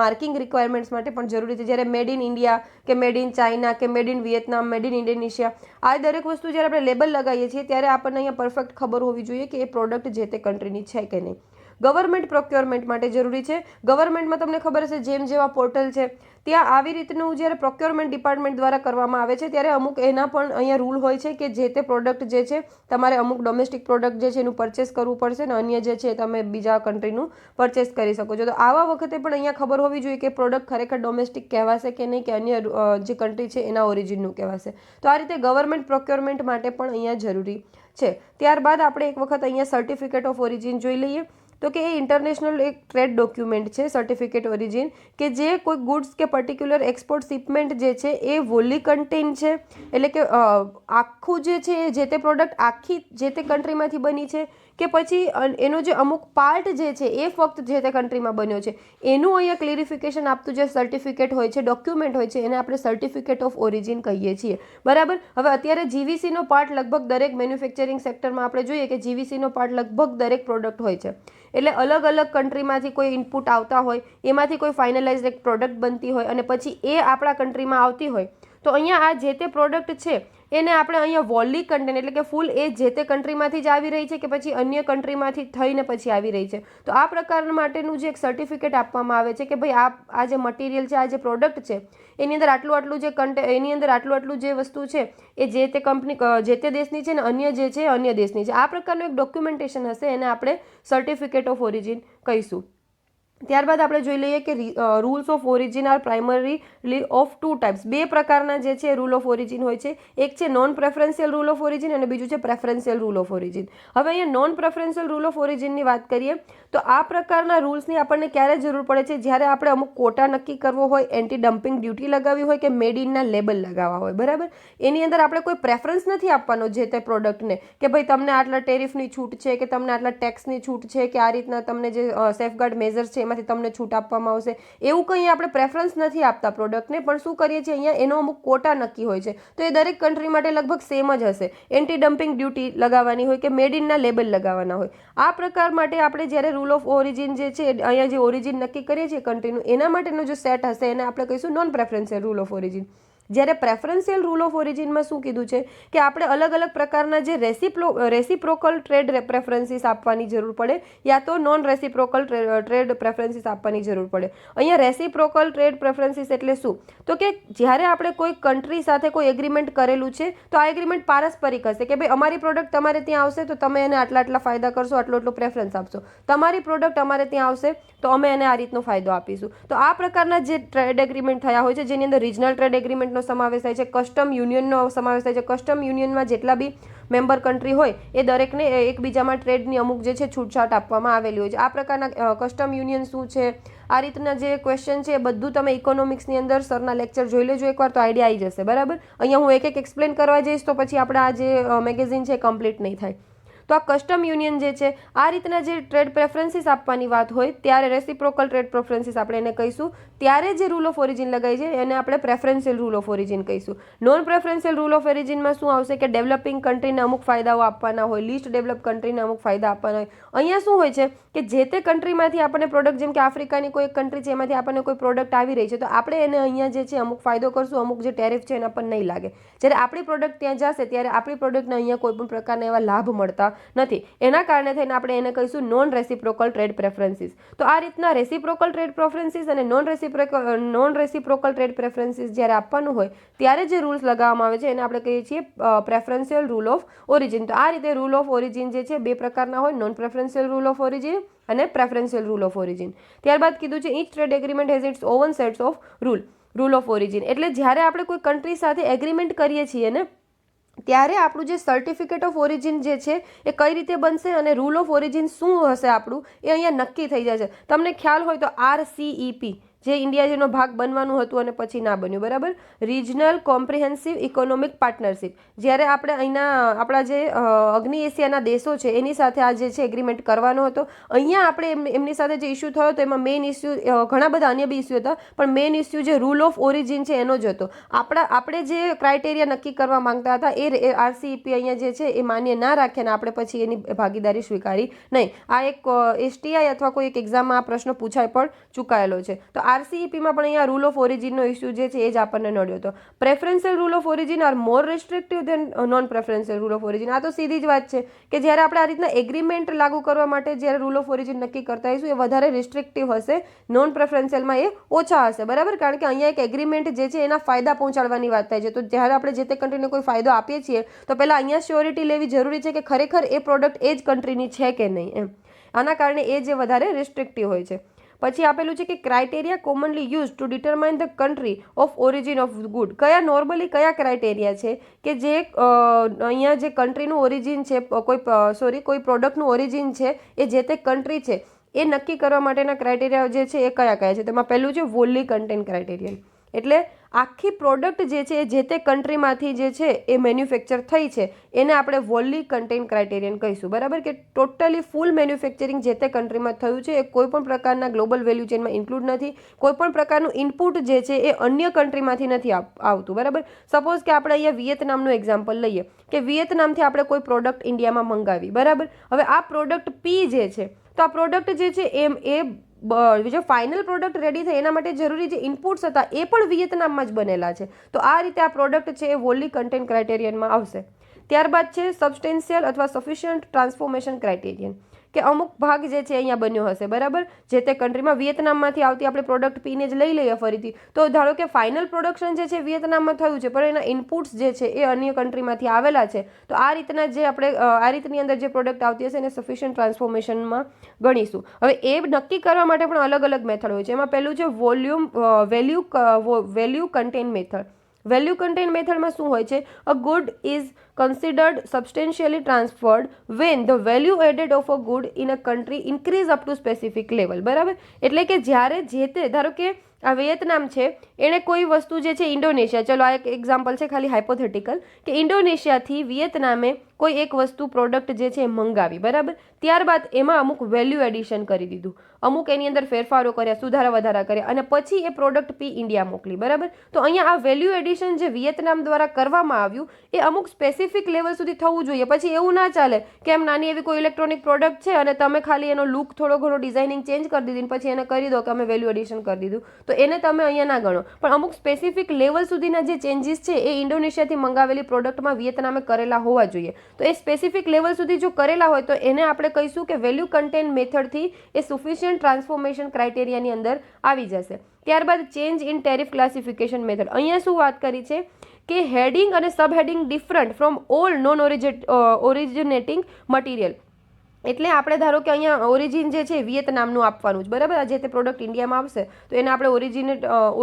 માર્કિંગ રિક્વાયરમેન્ટ્સ માટે પણ જરૂરી છે. જ્યારે મેડ ઇન ઇન્ડિયા કે મેડ ઇન ચાઇના કે made in Vietnam, made in Indonesia, આ દરેક વસ્તુ જ્યારે આપણે લેબલ લગાવીએ છીએ ત્યારે આપણને અહીંયા પરફેક્ટ ખબર હોવી જોઈએ કે એ પ્રોડક્ટ જે તે કન્ટ્રીની છે કે નહીં. ગવર્મેન્ટ પ્રોક્યોરમેન્ટ માટે જરૂરી છે. ગવર્મેન્ટમાં તમને ખબર હશે જેમ જેવા પોર્ટલ છે ત્યાં આવી રીતનું જ્યારે પ્રોક્યોરમેન્ટ ડિપાર્ટમેન્ટ દ્વારા કરવામાં આવે છે ત્યારે અમુક એના પણ અહીંયા રૂલ હોય છે કે જે તે પ્રોડક્ટ જે છે તમારે અમુક ડોમેસ્ટિક પ્રોડક્ટ જે છે એનું પરચેસ કરવું પડશે અને અન્ય જે છે તમે બીજા કન્ટ્રીનું પરચેસ કરી શકો છો. તો આવા વખતે પણ અહીંયા ખબર હોવી જોઈએ કે પ્રોડક્ટ ખરેખર ડોમેસ્ટિક કહેવાશે કે નહીં, કે અન્ય જે કન્ટ્રી છે એના ઓરિજિનનું કહેવાશે. તો આ રીતે ગવર્મેન્ટ પ્રોક્યોરમેન્ટ માટે પણ અહીંયા જરૂરી છે. ત્યારબાદ આપણે એક વખત અહીંયા સર્ટિફિકેટ ઓફ ઓરિજિન જોઈ લઈએ. તો કે એ ઇન્ટરનેશનલ એક ટ્રેડ ડોક્યુમેન્ટ છે સર્ટિફિકેટ ઓરિજિન, કે જે કોઈ ગુડ્સ કે પર્ટિક્યુલર એક્સપોર્ટ શિપમેન્ટ જે છે એ વોલી કન્ટેન છે, એટલે કે આખું જે છે એ જે તે પ્રોડક્ટ આખી જે તે કન્ટ્રીમાંથી બની છે કે પછી એનો જે અમુક પાર્ટ જે છે એ ફક્ત જે તે કન્ટ્રીમાં બન્યો છે. એનું અહીંયા ક્લિયરિફિકેશન આપતું જે સર્ટિફિકેટ હોય છે, ડોક્યુમેન્ટ હોય છે, એને આપણે સર્ટિફિકેટ ઓફ ઓરિજિન કહીએ છીએ, બરાબર? હવે અત્યારે GVCનો પાર્ટ લગભગ દરેક મેન્યુફેક્ચરિંગ સેક્ટરમાં આપણે જોઈએ કે GVCનો પાર્ટ લગભગ દરેક પ્રોડક્ટ હોય છે. એટલે અલગ અલગ કન્ટ્રીમાંથી કોઈ ઇનપુટ આવતા હોય, એમાંથી કોઈ ફાઇનલાઇઝ એક પ્રોડક્ટ બનતી હોય અને પછી એ આપણા કન્ટ્રીમાં આવતી હોય. તો અહીંયા આ જે તે પ્રોડક્ટ છે એને આપણે અહીંયા વોલી કન્ટેન્ટ એટલે કે ફૂલ એ જે તે કન્ટ્રીમાંથી જ આવી રહી છે કે પછી અન્ય કન્ટ્રીમાંથી થઈને પછી આવી રહી છે. તો આ પ્રકાર માટેનું જે એક સર્ટિફિકેટ આપવામાં આવે છે કે ભાઈ આ જે મટીરિયલ છે, આ જે પ્રોડક્ટ છે એની અંદર આટલું જે વસ્તુ છે એ જે તે કંપની જે તે દેશની છે ને અન્ય જે છે અન્ય દેશની છે. આ પ્રકારનું એક ડોક્યુમેન્ટેશન હશે, એને આપણે સર્ટિફિકેટ ઓફ ઓરિજિન કહીશું. ત્યારબાદ આપણે જોઈ લઈએ કે rules of origin are primarily of 2 types. 2 પ્રકારના જે છે રૂલ ઓફ ઓરિજિન હોય છે. એક છે non preferential rule of origin અને બીજું છે પ્રેફરન્શિયલ રૂલ ઓફ ઓરિજિન. હવે અહીંયા નોન પ્રેફરન્શિયલ રૂલ ઓફ ઓરિજિનની વાત કરીએ તો આ પ્રકારના રૂલ્સની આપણને ક્યારે જરૂર પડે છે? જ્યારે આપણે અમુક કોટા નક્કી કરવો હોય, એન્ટી ડમ્પિંગ ડ્યુટી લગાવવી હોય કે મેડ ઇનના લેબલ લગાવવા હોય, બરાબર. એની અંદર આપણે કોઈ પ્રેફરન્સ નથી આપવાનો જે તે પ્રોડક્ટને કે ભાઈ તમને આટલા ટેરિફની છૂટ છે કે તમને આટલા ટેક્સની છૂટ છે કે આ રીતના તમને જે સેફગાર્ડ મેઝર્સ છે એમાંથી તમને છૂટ આપવામાં આવશે, એવું કંઈ આપણે પ્રેફરન્સ નથી આપતા પ્રોડક્ટને. પણ શું કરીએ છીએ અહીંયા એનો અમુક કોટા નક્કી હોય છે, તો એ દરેક કન્ટ્રી માટે લગભગ સેમ જ હશે. એન્ટી ડમ્પિંગ ડ્યુટી લગાવવાની હોય કે મેડ ઇનના લેબલ લગાવવાના હોય. આ પ્રકાર માટે આપણે જ્યારે રૂલ ઓફ ઓરિજિન જે છે અહીંયા જે ઓરિજિન નક્કી કરીએ છીએ કન્ટ્રીનું, એના માટેનો જે સેટ હશે એને આપણે કહીશું non preferential rule of origin. જ્યારે પ્રેફરન્શિયલ રૂલ ઓફ ઓરિજિનમાં શું કીધું છે કે આપણે અલગ અલગ પ્રકારના જે રેસિપ્રોકલ ટ્રેડ પ્રેફરન્સીસ આપવાની જરૂર પડે યા તો નોન રેસિપ્રોકલ ટ્રેડ પ્રેફરન્સીસ આપવાની જરૂર પડે. અહીંયા રેસિપ્રોકલ ટ્રેડ પ્રેફરન્સીસ એટલે શું? તો કે જ્યારે આપણે કોઈ કન્ટ્રી સાથે કોઈ એગ્રીમેન્ટ કરેલું છે તો આ એગ્રીમેન્ટ પારસ્પરિક હશે કે ભાઈ અમારી પ્રોડક્ટ તમારે ત્યાં આવશે તો તમે એને આટલા ફાયદા કરશો, આટલો પ્રેફરન્સ આપશો. તમારી પ્રોડક્ટ અમારે ત્યાં આવશે તો અમે એને આ રીતનો ફાયદો આપીશું. તો આ પ્રકારના જે ટ્રેડ એગ્રીમેન્ટ થયા હોય છે જેની અંદર રિજનલ ટ્રેડ એગ્રીમેન્ટનો સમાવેશ થાય છે, કસ્ટમ યુનિયનનો સમાવેશ થાય છે. કસ્ટમ યુનિયનમાં જેટલા બી મેમ્બર કન્ટ્રી હોય એ દરેકને એકબીજામાં ટ્રેડની અમુક જે છે છૂટછાટ આપવામાં આવેલી હોય છે. આ પ્રકારના કસ્ટમ યુનિયન શું છે, આ રીતના જે ક્વેશ્ચન છે એ બધું તમે ઇકોનોમિક્સની અંદર સરના લેક્ચર જોઈ લેજો એકવાર, તો આઈડિયા આવી જશે, બરાબર. અહીંયા હું એક એક્સપ્લેન કરવા જઈશ તો પછી આપણે આ જે મેગેઝિન છે કમ્પ્લીટ નહીં થાય. તો આ કસ્ટમ યુનિયન જે છે આ રીતના જે ટ્રેડ પ્રેફરન્સીસ આપવાની વાત હોય ત્યારે રેસિપ્રોકલ ટ્રેડ પ્રેફરન્સીસ આપણે એને કહીશું. ત્યારે જે રૂલ ઓફ ઓરિજિન લગાવી છે એને આપણે પ્રેફરન્શિયલ રૂલ ઓફ ઓરિજિન કહીશું. નોન પ્રેફરન્શિયલ રૂલ ઓફ ઓરિજિનમાં શું આવશે કે ડેવલપિંગ કન્ટ્રીને અમુક ફાયદાઓ આપવાના હોય, લીસ્ટ ડેવલપ કન્ટ્રીને અમુક ફાયદા આપવાના હોય. અહીંયા શું હોય છે કે જે તે કન્ટ્રીમાંથી આપણને પ્રોડક્ટ, જેમ કે આફ્રિકાની કોઈ એક કન્ટ્રી છે એમાંથી આપણને કોઈ પ્રોડક્ટ આવી રહી છે તો આપણે એને અહીંયા જે છે અમુક ફાયદો કરશું, અમુક જે ટેરિફ છે એના પર નહીં લાગે. જ્યારે આપણી પ્રોડક્ટ ત્યાં જશે ત્યારે આપણી પ્રોડક્ટને અહીંયા કોઈ પણ પ્રકારના એવા લાભ મળતા નથી. એના કારણે થઈને આપણે એને કહીશું નોન રેસિપ્રોકલ ટ્રેડ પ્રેફરન્સીસ. તો આ રીતના રેસિપ્રોકલ ટ્રેડ પ્રેફરન્સીસ અને નોન રેસિપ્રોકલ ટ્રેડ પ્રેફરન્સીસ જ્યારે આપવાનું હોય ત્યારે જે રૂલ્સ લગાવવામાં આવે છે એને આપણે કહીએ છીએ પ્રેફરન્શિયલ રૂલ ઓફ ઓરિજિન. તો આ રીતે રૂલ ઓફ ઓરિજિન જે છે 2 પ્રકારના હોય, non preferential rule of origin અને પ્રેફરન્શિયલ રૂલ ઓફ ઓરિજિન. ત્યારબાદ કીધું છે each trade agreement has its own sets of rule of origin. એટલે જ્યારે આપણે કોઈ કન્ટ્રી સાથે એગ્રીમેન્ટ કરીએ છીએ ને ત્યારે આપણું જે સર્ટિફિકેટ ઓફ ઓરિજિન જે છે એ કઈ રીતે બનશે અને રૂલ ઓફ ઓરિજિન શું હશે આપણું એ અહીંયા નક્કી થઈ જાય છે. તમને ખ્યાલ હોય તો RCEP જે ઇન્ડિયા જેનો ભાગ બનવાનું હતું અને પછી ના બન્યું, બરાબર. Regional comprehensive economic partnership. જ્યારે આપણે અહીંના આપણા જે અગ્નિ એશિયાના દેશો છે એની સાથે આ જે છે એગ્રીમેન્ટ કરવાનો હતો, અહીંયા આપણે એમની સાથે જે ઇસ્યુ થયો તો એમાં મેઇન ઇસ્યુ, ઘણા બધા અન્ય બી ઇસ્યુ હતા પણ મેઇન ઇસ્યુ જે રૂલ ઓફ ઓરિજિન છે એનો જ હતો. આપણે જે ક્રાઇટેરિયા નક્કી કરવા માંગતા હતા એ RCEP અહીંયા જે છે એ માન્ય ના રાખ્યા ને આપણે પછી એની ભાગીદારી સ્વીકારી નહીં. આ એક STI અથવા કોઈ એક એક્ઝામમાં આ પ્રશ્ન પૂછાય પણ ચૂકાયેલો છે. તો RCEPમાં પણ અહીંયા રૂલ ઓફ ઓરિજિનનો ઇસ્યુ જે છે એ જ આપણને નડ્યો હતો. Preferential rule of origin are more restrictive than non preferential rule of origin. આ તો સીધી જ વાત છે કે જ્યારે આપણે આ રીતના એગ્રીમેન્ટ લાગુ કરવા માટે જ્યારે રૂલ ઓફ ઓરિજિન નક્કી કરતા હોઈશું એ વધારે રિસ્ટ્રિક્ટિવ હશે, નોન પ્રેફરન્શિયલમાં એ ઓછા હશે, બરાબર. કારણ કે અહીંયા એક એગ્રીમેન્ટ જે છે એના ફાયદા પહોંચાડવાની વાત થાય છે. તો જ્યારે આપણે જે તે કન્ટ્રીને કોઈ ફાયદો આપીએ છીએ તો પહેલાં અહીંયા શ્યોરિટી લેવી જરૂરી છે કે ખરેખર એ પ્રોડક્ટ એ જ કન્ટ્રીની છે કે નહીં એમ. આના કારણે એ જે વધારે રિસ્ટ્રિક્ટિવ હોય છે. પછી આપેલું છે કે criteria commonly use to determine the country of origin of good. કયા ક્રાઇટેરિયા છે કે જે અહીંયા જે કન્ટ્રીનું ઓરિજિન છે, કોઈ પ્રોડક્ટનું ઓરિજિન છે એ જે તે કન્ટ્રી છે એ નક્કી કરવા માટેના ક્રાઇટેરિયા જે છે એ કયા છે. તેમાં પહેલું છે વોલી કન્ટેન્ટ ક્રાઇટેરિયન. એટલે આખી પ્રોડક્ટ જે છે એ જે તે કન્ટ્રીમાંથી જે છે એ મેન્યુફેક્ચર થઈ છે એને આપણે વોલી કન્ટેન્ટ ક્રાઇટેરિયન કહીશું, બરાબર. કે ટોટલી ફૂલ મેન્યુફેક્ચરિંગ જે તે કન્ટ્રીમાં થયું છે, એ કોઈ પણ પ્રકારના ગ્લોબલ વેલ્યુ ચેનમાં ઇન્ક્લુડ નથી, કોઈ પણ પ્રકારનું ઇનપુટ જે છે એ અન્ય કન્ટ્રીમાંથી નથી આવતું, બરાબર. સપોઝ કે આપણે અહીંયા વિયેતનામનું એક્ઝામ્પલ લઈએ કે વિયેતનામથી આપણે કોઈ પ્રોડક્ટ ઇન્ડિયામાં મંગાવી, બરાબર. હવે આ પ્રોડક્ટ P જે છે તો આ પ્રોડક્ટ જે છે એ જે ફાઇનલ પ્રોડક્ટ રેડી થાય એના માટે જરૂરી જે ઇનપુટ્સ હતા એ પણ વિયેતનામમાં જ બનેલા છે. તો આ રીતે આ પ્રોડક્ટ છે એ વોલી કન્ટેન્ટ ક્રાઇટેરિયનમાં આવશે. ત્યારબાદ છે સબસ્ટેન્શિયલ અથવા સફિશિયન્ટ ટ્રાન્સફોર્મેશન ક્રાઇટેરિયન, કે અમુક ભાગ જે છે અહીંયા બન્યો હશે, બરાબર, જે તે કન્ટ્રીમાં વિયેતનામમાંથી આવતી આપણે પ્રોડક્ટ પીને જ લઈ લઈએ ફરીથી. તો ધારો કે ફાઇનલ પ્રોડક્શન જે છે વિયેતનામમાં થયું છે, પણ એના ઇનપુટ્સ જે છે એ અન્ય કન્ટ્રીમાંથી આવેલા છે. તો આ રીતના જે આપણે આ રીતની અંદર જે પ્રોડક્ટ આવતી હશે એને સફિશિયન્ટ ટ્રાન્સફોર્મેશનમાં ગણીશું. હવે એ નક્કી કરવા માટે પણ અલગ અલગ મેથડ હોય છે. એમાં પહેલું છે value content method. Value content મેથડમાં શું હોય છે? A good is considered substantially transferred when the value added of a good in a country increase up to specific level. બરાબર, એટલે કે જ્યારે જે તે ધારો કે આ વિયેતનામ છે, એણે કોઈ વસ્તુ જે છે ઇન્ડોનેશિયા, ચલો આ એક એક્ઝામ્પલ છે ખાલી હાઇપોથેટિકલ, કે ઇન્ડોનેશિયાથી વિયેતનામે કોઈ એક વસ્તુ પ્રોડક્ટ જે છે એ મંગાવી, બરાબર. ત્યારબાદ એમાં અમુક વેલ્યુ એડિશન કરી દીધું, અમુક એની અંદર ફેરફારો કર્યા, સુધારા વધારા કર્યા, અને પછી એ પ્રોડક્ટ પી ઇન્ડિયા મોકલી, બરાબર. તો અહીંયા આ વેલ્યુ એડિશન જે વિયેતનામ દ્વારા કરવામાં આવ્યું એ અમુક સ્પેસિફિક લેવલ સુધી થવું જોઈએ. પછી એવું ના ચાલે કે એમ નાની એવી કોઈ ઇલેક્ટ્રોનિક પ્રોડક્ટ છે અને તમે ખાલી એનો લુક થોડો ઘણો ડિઝાઇનિંગ ચેન્જ કરી દીધી પછી એને કરી દો કે અમે વેલ્યુ એડિશન કરી દીધું, તો એને તમે અહીંયા ના ગણો. પણ અમુક સ્પેસિફિક લેવલ સુધીના જે ચેન્જીસ છે એ ઇન્ડોનેશિયાથી મંગાવેલી પ્રોડક્ટમાં વિયેતનામે કરેલા હોવા જોઈએ. તો એ સ્પેસિફિક લેવલ સુધી જો કરેલા હોય તો એને આપણે કહીશું કે વેલ્યુ કન્ટેન મેથડથી એ સફિશિયન્ટ ટ્રાન્સફોર્મેશન ક્રાઇટેરિયાની અંદર આવી જશે. ત્યારબાદ change in tariff classification method. અહીંયા શું વાત કરી છે કે હેડિંગ અને sub heading different from all non originating material. એટલે આપણે ધારો કે અહીંયા ઓરિજિન જે છે વિયેતનામનું આપવાનું છે, બરાબર. જે તે પ્રોડક્ટ ઇન્ડિયામાં આવશે તો એને આપણે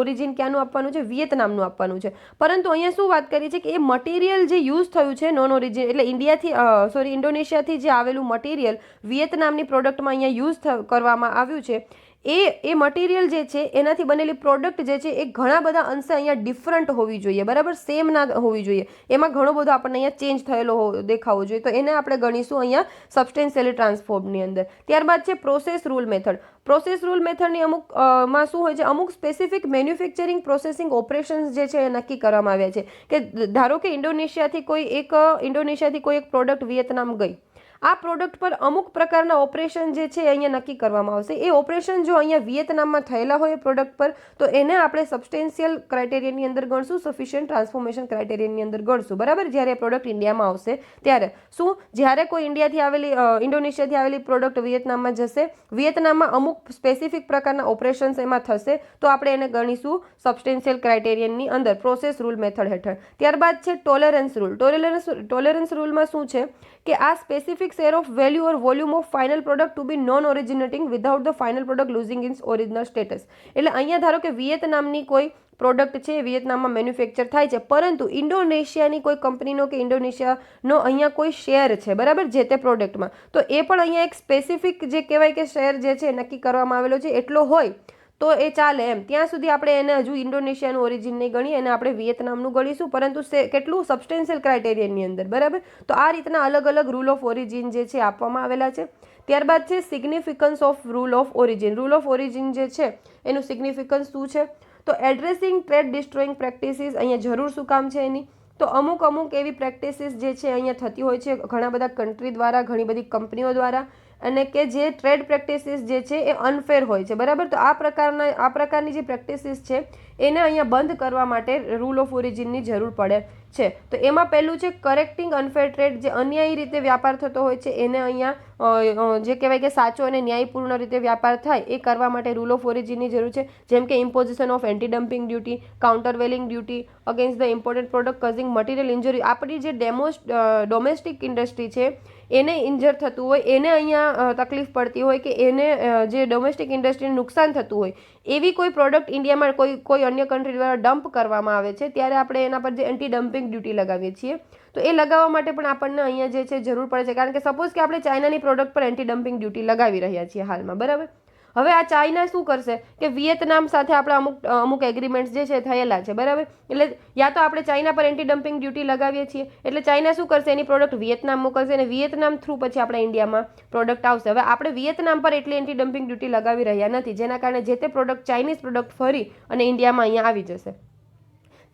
ઓરિજિન ક્યાંનું આપવાનું છે? વિયેતનામનું આપવાનું છે. પરંતુ અહીંયા શું વાત કરી છે કે એ મટીરિયલ જે યુઝ થયું છે નોન ઓરિજિન, એટલે ઇન્ડોનેશિયાથી જે આવેલું મટીરિયલ વિયેતનામની પ્રોડક્ટમાં અહીંયા યુઝ કરવામાં આવ્યું છે, એ મટીરિયલ જે છે એનાથી બનેલી પ્રોડક્ટ જે છે એ ઘણા બધા અંશે અહીંયા ડિફરન્ટ હોવી જોઈએ, બરાબર, સેમ ના હોવી જોઈએ. એમાં ઘણો બધો આપણને અહીંયા ચેન્જ થયેલો દેખાવો જોઈએ. તો એને આપણે ગણીશું અહીંયા સબસ્ટેન્શિયલી ટ્રાન્સફોર્મની અંદર. ત્યારબાદ છે process rule method. Process rule મેથડની માં શું હોય છે? અમુક સ્પેસિફિક મેન્યુફેક્ચરિંગ પ્રોસેસિંગ ઓપરેશન્સ જે છે એ નક્કી કરવામાં આવ્યા છે. કે ધારો કે ઇન્ડોનેશિયાથી કોઈ એક પ્રોડક્ટ વિયેતનામ ગઈ, આ પ્રોડક્ટ પર અમુક પ્રકારના ઓપરેશન જે છે અહીંયા નક્કી કરવામાં આવશે. એ ઓપરેશન જો અહીંયા વિયેતનામમાં થયેલા હોય પ્રોડક્ટ પર તો એને આપણે સબસ્ટેન્શિયલ ક્રાઇટેરિયાની અંદર ગણશું, સફિશિયન્ટ ટ્રાન્સફોર્મેશન ક્રાઇટેરિયાની અંદર ગણશું, બરાબર. જ્યારે પ્રોડક્ટ ઇન્ડિયામાં આવશે ત્યારે શું, જ્યારે કોઈ ઇન્ડોનેશિયાથી આવેલી પ્રોડક્ટ વિયેતનામમાં જશે, વિયેતનામમાં અમુક સ્પેસિફિક પ્રકારના ઓપરેશન્સ એમાં થશે તો આપણે એને ગણીશું સબસ્ટેન્શિયલ ક્રાઇટેરિયનની અંદર પ્રોસેસ રૂલ મેથડ હેઠળ. ત્યારબાદ છે ટોલરન્સ રૂલ. ટોલરન્સ રૂલમાં શું છે કે આ specific share of value or volume of final product to be non-originating without the final product losing its original status. એટલે અહીંયા ધારો કે વિયેતનામની કોઈ પ્રોડક્ટ છે વિયેતનામમાં મેન્યુફેક્ચર થાય છે, પરંતુ ઇન્ડોનેશિયાની કોઈ કંપનીનો કે ઇન્ડોનેશિયાનો અહીંયા કોઈ શેર છે, બરાબર, જે તે પ્રોડક્ટમાં, તો એ પણ અહીંયા એક સ્પેસિફિક જે કહેવાય કે શેર જે છે નક્કી કરવામાં આવેલો છે એટલો હોય તો એ ચાલે એમ. ત્યાં સુધી આપણે એને હજુ ઇન્ડોનેશિયાનું ઓરિજિન નહીં ગણીએ, એને આપણે વિયેતનામનું ગણીશું, પરંતુ કેટલું સબસ્ટેન્શિયલ ક્રાઇટેરિયનની અંદર, બરાબર. તો આ રીતના અલગ અલગ રૂલ ઓફ ઓરિજિન જે છે આપવામાં આવેલા છે. ત્યારબાદ છે significance of rule of origin. Rule of origin જે છે એનું સિગ્નિફિકન્સ શું છે? તો એડ્રેસિંગ ટ્રેડ ડિસ્ટ્રોઈંગ પ્રેક્ટિસીસ. અહીંયા જરૂર શું કામ છે એની? તો અમુક એવી પ્રેક્ટિસીસ જે છે અહીંયા થતી હોય છે ઘણા બધા કન્ટ્રી દ્વારા, ઘણી બધી કંપનીઓ દ્વારા, અને કે જે ટ્રેડ પ્રેક્ટિસીસ જે છે એ અનફેર હોય છે, બરાબર. તો આ પ્રકારની જે પ્રેક્ટિસીસ છે એને અહીંયા બંધ કરવા માટે રૂલ ઓફ ઓરિજિનની જરૂર પડે છે. તો એમાં પહેલું છે કરેક્ટિંગ અનફેર ટ્રેડ. જે અન્યાયી રીતે વ્યાપાર થતો હોય છે એને અહીંયા જે કહેવાય કે સાચો અને ન્યાયપૂર્ણ રીતે વ્યાપાર થાય એ કરવા માટે રૂલ ઓફ ઓરિજિનની જરૂર છે. જેમ કે imposition of anti dumping duty, countervailing duty against the important product causing material injury. આપણી જે ડોમેસ્ટિક ઇન્ડસ્ટ્રી છે એને ઇન્જર થતું હોય, એને અહીંયા તકલીફ પડતી હોય કે એને જે ડોમેસ્ટિક ઇન્ડસ્ટ્રીને નુકસાન થતું હોય એવી કોઈ પ્રોડક્ટ ઇન્ડિયામાં કોઈ અન્ય કન્ટ્રી દ્વારા ડમ્પ કરવામાં આવે છે ત્યારે આપણે એના પર જે એન્ટી ડમ્પિંગ ડ્યુટી લગાવીએ છીએ. તો એ લગાવવા માટે પણ આપણને અહીંયા જે છે જરૂર પડે છે. કારણ કે સપોઝ કે આપણે ચાઇનાની પ્રોડક્ટ પર એન્ટી ડમ્પિંગ ડ્યુટી લગાવી રહ્યા છીએ હાલમાં, બરાબર. હવે આ ચાઇના શું કરશે કે વિયેતનામ સાથે આપણે અમુક એગ્રીમેન્ટ્સ જે છે થયેલા છે, બરાબર. એટલે યા તો આપણે ચાઇના પર એન્ટી ડમ્પિંગ ડ્યુટી લગાવીએ છીએ એટલે ચાઇના શું કરશે, એની પ્રોડક્ટ વિયેતનામ મોકલશે અને વિયેતનામ થ્રુ પછી આપણા ઇન્ડિયામાં પ્રોડક્ટ આવશે. હવે આપણે વિયેતનામ પર એટલી એન્ટી ડમ્પિંગ ડ્યુટી લગાવી રહ્યા નથી, જેના કારણે જે તે પ્રોડક્ટ ચાઇનીઝ પ્રોડક્ટ ફરી અને ઇન્ડિયામાં અહીંયા આવી જશે.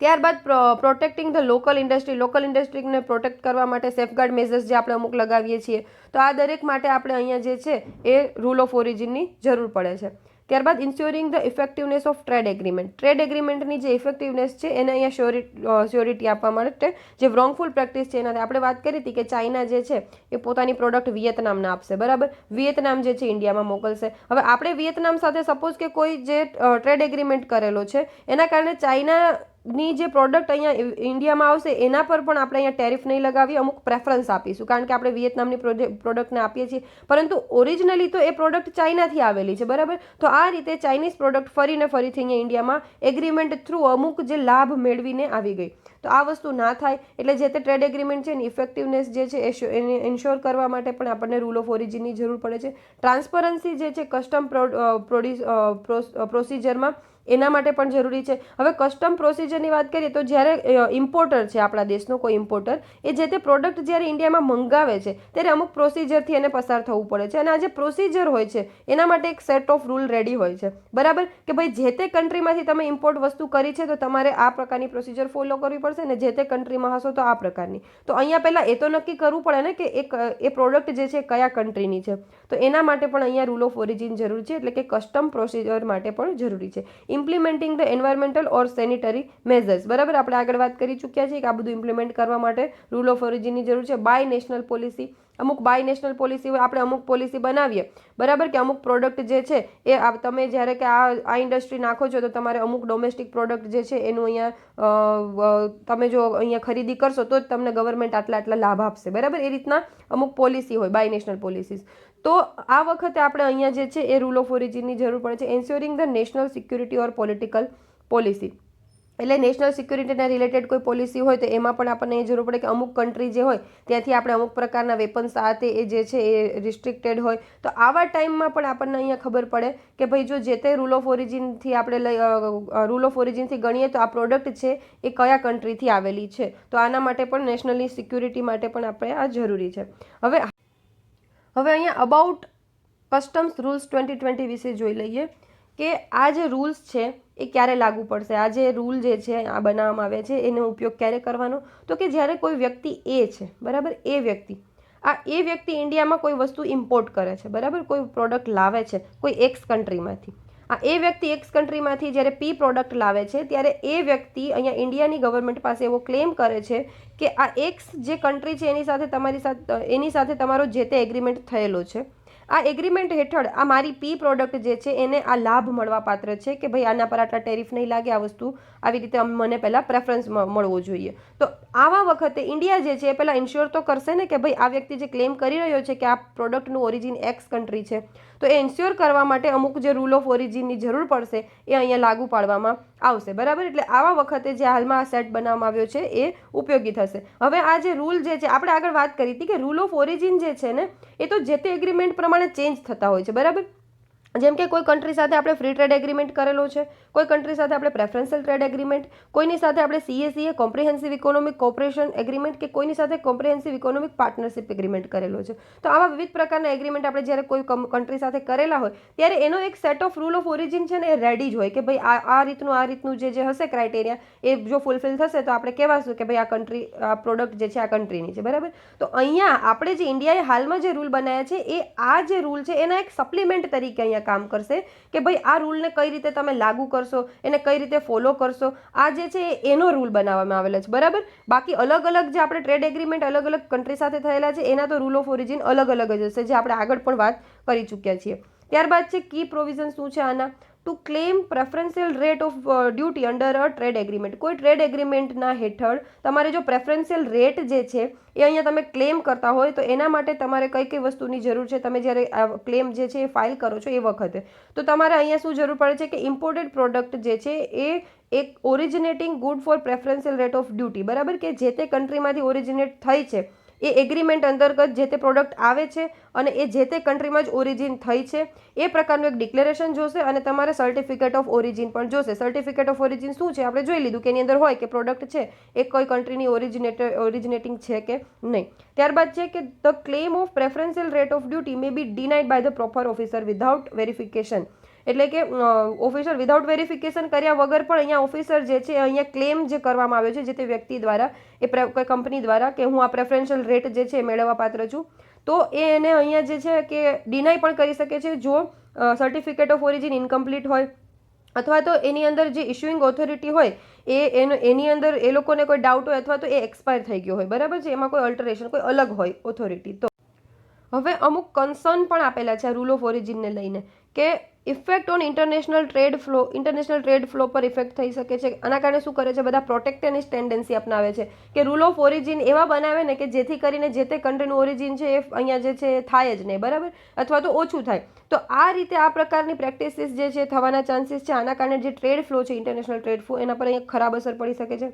ત્યારબાદ પ્રોટેક્ટિંગ ધ લોકલ ઇન્ડસ્ટ્રીને પ્રોટેક્ટ કરવા માટે સેફગાર્ડ મેઝર્સ જે આપણે અમુક લગાવીએ છીએ. તો આ દરેક માટે આપણે અહીંયા જે છે એ રૂલ ઓફ ઓરિજિનની જરૂર પડે છે. ત્યારબાદ insuring the effectiveness of trade agreement. Trade એગ્રીમેન્ટની જે ઇફેક્ટિવનેસ છે એને અહીંયા શ્યોરિટી આપવા માટે જે વ્રોંગફુલ પ્રેક્ટિસ છે એનાથી આપણે વાત કરી હતી કે ચાઇના જે છે એ પોતાની પ્રોડક્ટ વિયેતનામને આપશે, બરાબર. વિયેતનામ જે છે ઇન્ડિયામાં મોકલશે. હવે આપણે વિયેતનામ સાથે સપોઝ કે કોઈ જે ટ્રેડ એગ્રીમેન્ટ કરેલો છે એના કારણે ચાઇનાની જે પ્રોડક્ટ અહીંયા ઇન્ડિયામાં આવશે એના પર પણ આપણે અહીંયા ટેરિફ નહીં લગાવીએ, અમુક પ્રેફરન્સ આપીશું કારણ કે આપણે વિયેતનામની પ્રોડક્ટને આપીએ છીએ, પરંતુ ઓરિજિનલી તો એ પ્રોડક્ટ ચાઇનાથી આવેલી છે, બરાબર. તો આ રીતે ચાઇનીઝ પ્રોડક્ટ ફરીથી અહીંયા ઇન્ડિયામાં એગ્રીમેન્ટ થ્રુ અમુક જે લાભ મેળવીને આવી ગઈ. તો આ વસ્તુ ના થાય એટલે જે તે ટ્રેડ એગ્રીમેન્ટ છે એની ઇફેક્ટિવનેસ જે છે એને ઇન્શ્યોર કરવા માટે પણ આપણને રૂલ ઓફ ઓરિજિનની જરૂર પડે છે. ટ્રાન્સપરન્સી જે છે કસ્ટમ પ્રોસિજરમાં એના માટે પણ જરૂરી છે. હવે કસ્ટમ પ્રોસિજરની વાત કરીએ તો જ્યારે ઇમ્પોર્ટર છે આપણા દેશનો કોઈ ઇમ્પોર્ટર એ જે તે પ્રોડક્ટ જ્યારે ઇન્ડિયામાં મંગાવે છે ત્યારે અમુક પ્રોસિજરથી એને પસાર થવું પડે છે અને આ જે પ્રોસિજર હોય છે એના માટે એક સેટ ઓફ રૂલ રેડી હોય છે, બરાબર. કે ભાઈ જે તે કન્ટ્રીમાંથી તમે ઇમ્પોર્ટ વસ્તુ કરી છે તો તમારે આ પ્રકારની પ્રોસિજર ફોલો કરવી પડશે ને જે તે કન્ટ્રીમાં હશો તો આ પ્રકારની. તો અહીંયા પહેલાં એ તો નક્કી કરવું પડે ને કે એ પ્રોડક્ટ જે છે કયા કન્ટ્રીની છે. તો એના માટે પણ અહીંયા રૂલ ઓફ ઓરિજિન જરૂરી છે, એટલે કે કસ્ટમ પ્રોસિજર માટે પણ જરૂરી છે. Implementing the environmental or sanitary measures, બરાબર. આપણે આગળ વાત કરી ચૂક્યા છીએ કે આ બધું ઇમ્પ્લિમેન્ટ કરવા માટે રૂલ ઓફ ઓરિજિનની જરૂર છે. બાય નેશનલ પોલિસી, અમુક બાય નેશનલ પોલિસી હોય, આપણે અમુક પોલિસી બનાવીએ, બરાબર, કે અમુક પ્રોડક્ટ જે છે એ તમે જ્યારે કે આ ઇન્ડસ્ટ્રી નાખો છો તો તમારે અમુક ડોમેસ્ટિક પ્રોડક્ટ જે છે એનું અહીંયા તમે જો અહીંયા ખરીદી કરશો તો જ તમને ગવર્મેન્ટ આટલા લાભ આપશે, બરાબર. એ રીતના અમુક પોલિસી હોય, બાય નેશનલ પોલિસીસ. તો આ વખતે આપણે અહીંયા જે છે એ રૂલ ઓફ ઓરિજિનની જરૂર પડે છે. એન્શ્યોરિંગ the national security or political policy, એટલે નેશનલ સિક્યુરિટીના રિલેટેડ કોઈ પોલિસી હોય તો એમાં પણ આપણને એ જરૂર પડે કે અમુક કન્ટ્રી જે હોય ત્યાંથી આપણે અમુક પ્રકારના વેપન્સ સાથે એ જે છે એ રિસ્ટ્રિક્ટેડ હોય. તો આવા ટાઈમમાં પણ આપણને અહીંયા ખબર પડે કે ભાઈ જો જે તે રૂલ ઓફ ઓરિજિનથી આપણે રૂલ ઓફ ઓરિજિનથી ગણીએ તો આ પ્રોડક્ટ છે એ કયા કન્ટ્રીથી આવેલી છે. તો આના માટે પણ નેશનલની સિક્યુરિટી માટે પણ આપણે આ જરૂરી છે. હવે અહીંયા અબાઉટ કસ્ટમ્સ રૂલ્સ 2020 વિશે જોઈ લઈએ કે આ જે રૂલ્સ છે એ ક્યારે લાગુ પડશે. આ જે રૂલ જે છે આ બનાવવામાં આવે છે એનો ઉપયોગ ક્યારે કરવાનો, તો કે જ્યારે કોઈ વ્યક્તિ એ છે, બરાબર, એ વ્યક્તિ ઇન્ડિયામાં કોઈ વસ્તુ ઇમ્પોર્ટ કરે છે, બરાબર, કોઈ પ્રોડક્ટ લાવે છે કોઈ એક્સ કન્ટ્રીમાંથી. આ એ વ્યક્તિ એક્સ કન્ટ્રીમાંથી જ્યારે પી પ્રોડક્ટ લાવે છે ત્યારે એ વ્યક્તિ અહીંયા ઇન્ડિયાની ગવર્મેન્ટ પાસે એવો ક્લેમ કરે છે કે આ એક્સ જે કન્ટ્રી છે એની સાથે તમારો જે તે એગ્રીમેન્ટ થયેલો છે. આ એગ્રીમેન્ટ હેઠળ આ મારી પી પ્રોડક્ટ જે છે એને આ લાભ મળવા પાત્ર છે કે ભાઈ આના પર આટલા ટેરિફ નહીં લાગે, આ વસ્તુ આવી રીતે મને પહેલાં પ્રેફરન્સ મળવો જોઈએ. તો આવા વખતે ઇન્ડિયા જે છે એ પહેલાં ઇન્શ્યોર તો કરશે ને કે ભાઈ આ વ્યક્તિ જે ક્લેમ કરી રહ્યો છે કે આ પ્રોડક્ટનું ઓરિજિન એક્સ કન્ટ્રી છે, તો એ ઇન્શ્યોર કરવા માટે અમુક જે રૂલ ઓફ ઓરિજિનની જરૂર પડશે એ અહીંયા લાગુ પાડવામાં આવશે, બરાબર. એટલે આવા વખતે જે હાલમાં આ સેટ બનાવવામાં આવ્યો છે એ ઉપયોગી થશે. હવે આ જે રૂલ જે છે આપણે આગળ વાત કરી હતી કે રૂલ ઓફ ઓરિજિન જે છે ને એ તો જે તે એગ્રીમેન્ટ પ્રમાણે ચેન્જ થતા હોય છે, બરાબર. જેમ કે કોઈ કન્ટ્રી સાથે આપણે ફ્રી ટ્રેડ એગ્રીમેન્ટ કરેલો છે, કોઈ કન્ટ્રી સાથે આપણે પ્રેફરન્શિયલ ટ્રેડ એગ્રીમેન્ટ, કોઈની સાથે આપણે CACA comprehensive economic cooperation agreement કે કોઈની સાથે કોમ્પ્રિહેન્સિવ ઇકોનોમિક પાર્ટનરશિપ એગ્રીમેન્ટ કરેલો છે. તો આવા વિવિધ પ્રકારના એગ્રીમેન્ટ આપણે જ્યારે કોઈ કન્ટ્રી સાથે કરેલા હોય ત્યારે એનો એક set of rule of origin છે ને એ રેડી જ હોય કે ભાઈ આ રીતનું જે હશે ક્રાઇટેરિયા એ જો ફૂલફિલ થશે તો આપણે કહેવાશું કે ભાઈ આ કન્ટ્રી આ પ્રોડક્ટ જે છે આ કન્ટ્રીની છે, બરાબર. તો અહીંયા આપણે જે ઇન્ડિયાએ હાલમાં જે રૂલ બનાવ્યા છે એ આ જે રૂલ છે એના એક સપ્લિમેન્ટ તરીકે અહીંયા કામ કરશે કે ભાઈ આ રૂલને કઈ રીતે તમે લાગુ કરશો, એને કઈ રીતે ફોલો કરશો, આ જે છે એનો રૂલ બનાવવામાં આવેલો છે, બરાબર. બાકી અલગ અલગ જે આપણે ટ્રેડ એગ્રીમેન્ટ અલગ અલગ કન્ટ્રી સાથે થયેલા છે એના તો રૂલ ઓફ ઓરિજિન અલગ જ હશે, જે આપણે આગળ પણ વાત કરી ચૂક્યા છીએ. ત્યારબાદ છે કી પ્રોવિઝન શું છે આના. To claim preferential rate of duty under a trade agreement. કોઈ ટ્રેડ એગ્રીમેન્ટના હેઠળ તમારે જો પ્રેફરન્શિયલ રેટ જે છે એ અહીંયા તમે ક્લેમ કરતા હોય તો એના માટે તમારે કઈ કઈ વસ્તુની જરૂર છે. તમે જ્યારે આ ક્લેમ જે છે એ ફાઇલ કરો છો એ વખતે તો તમારે અહીંયા શું જરૂર પડે છે કે ઇમ્પોર્ટેડ પ્રોડક્ટ જે છે એ એક originating good for preferential rate of duty, બરાબર, કે જે તે કન્ટ્રીમાંથી ઓરિજિનેટ થઈ છે એ એગ્રીમેન્ટ અંતર્ગત જે તે પ્રોડક્ટ આવે છે અને એ જે તે કન્ટ્રીમાં જ ઓરિજિન થઈ છે એ પ્રકારનું એક ડિક્લેરેશન જોશે અને તમારે સર્ટિફિકેટ ઓફ ઓરિજિન પણ જોશે. સર્ટિફિકેટ ઓફ ઓરિજિન શું છે આપણે જોઈ લીધું કે એની અંદર હોય કે પ્રોડક્ટ છે એ કોઈ કન્ટ્રીની ઓરિજિનેટિંગ છે કે નહીં. ત્યારબાદ છે કે the claim of preferential rate of duty may be denied by the proper officer without verification. એટલે કે ઓફિસર વિધાઉટ વેરિફિકેશન કર્યા વગર પણ અહીંયા ઓફિસર જે છે અહીંયા ક્લેમ જે કરવામાં આવ્યો છે જે તે વ્યક્તિ દ્વારા એ કોઈ કંપની દ્વારા કે હું આ પ્રેફરન્શિયલ રેટ જે છે મેળવવા પાત્ર છું તો એને અહીંયા જે છે કે ડિનાય પણ કરી શકે છે જો સર્ટિફિકેટ ઓફ ઓરિજિન ઇનકમ્પ્લીટ હોય, અથવા તો એની અંદર જે ઇશ્યુઇંગ ઓથોરિટી હોય એની અંદર એ લોકોને કોઈ ડાઉટ હોય, અથવા તો એ એક્સપાયર થઈ ગયો હોય, બરાબર છે, એમાં કોઈ અલ્ટરેશન કોઈ અલગ હોય ઓથોરિટી. તો હવે અમુક કન્સર્ન પણ આપેલા છે આ રૂલ ઓફ ઓરિજિનને લઈને, કે effect on international trade flow પર ઇફેક્ટ થઈ શકે છે. આના કારણે શું કરે છે, બધા પ્રોટેક્શનિસ્ટ ટેન્ડન્સી અપનાવે છે કે રૂલ ઓફ ઓરિજિન એવા બનાવે ને કે જેથી કરીને જે તે કન્ટ્રીનું ઓરિજિન છે એ અહીંયા જે છે એ થાય જ નહીં, બરાબર, અથવા તો ઓછું થાય. તો આ રીતે આ પ્રકારની પ્રેક્ટિસીસ જે છે થવાના ચાન્સીસ છે. આના કારણે જે ટ્રેડ ફ્લો છે, ઇન્ટરનેશનલ ટ્રેડ ફ્લો, એના પર અહીંયા ખરાબ અસર પડી શકે છે.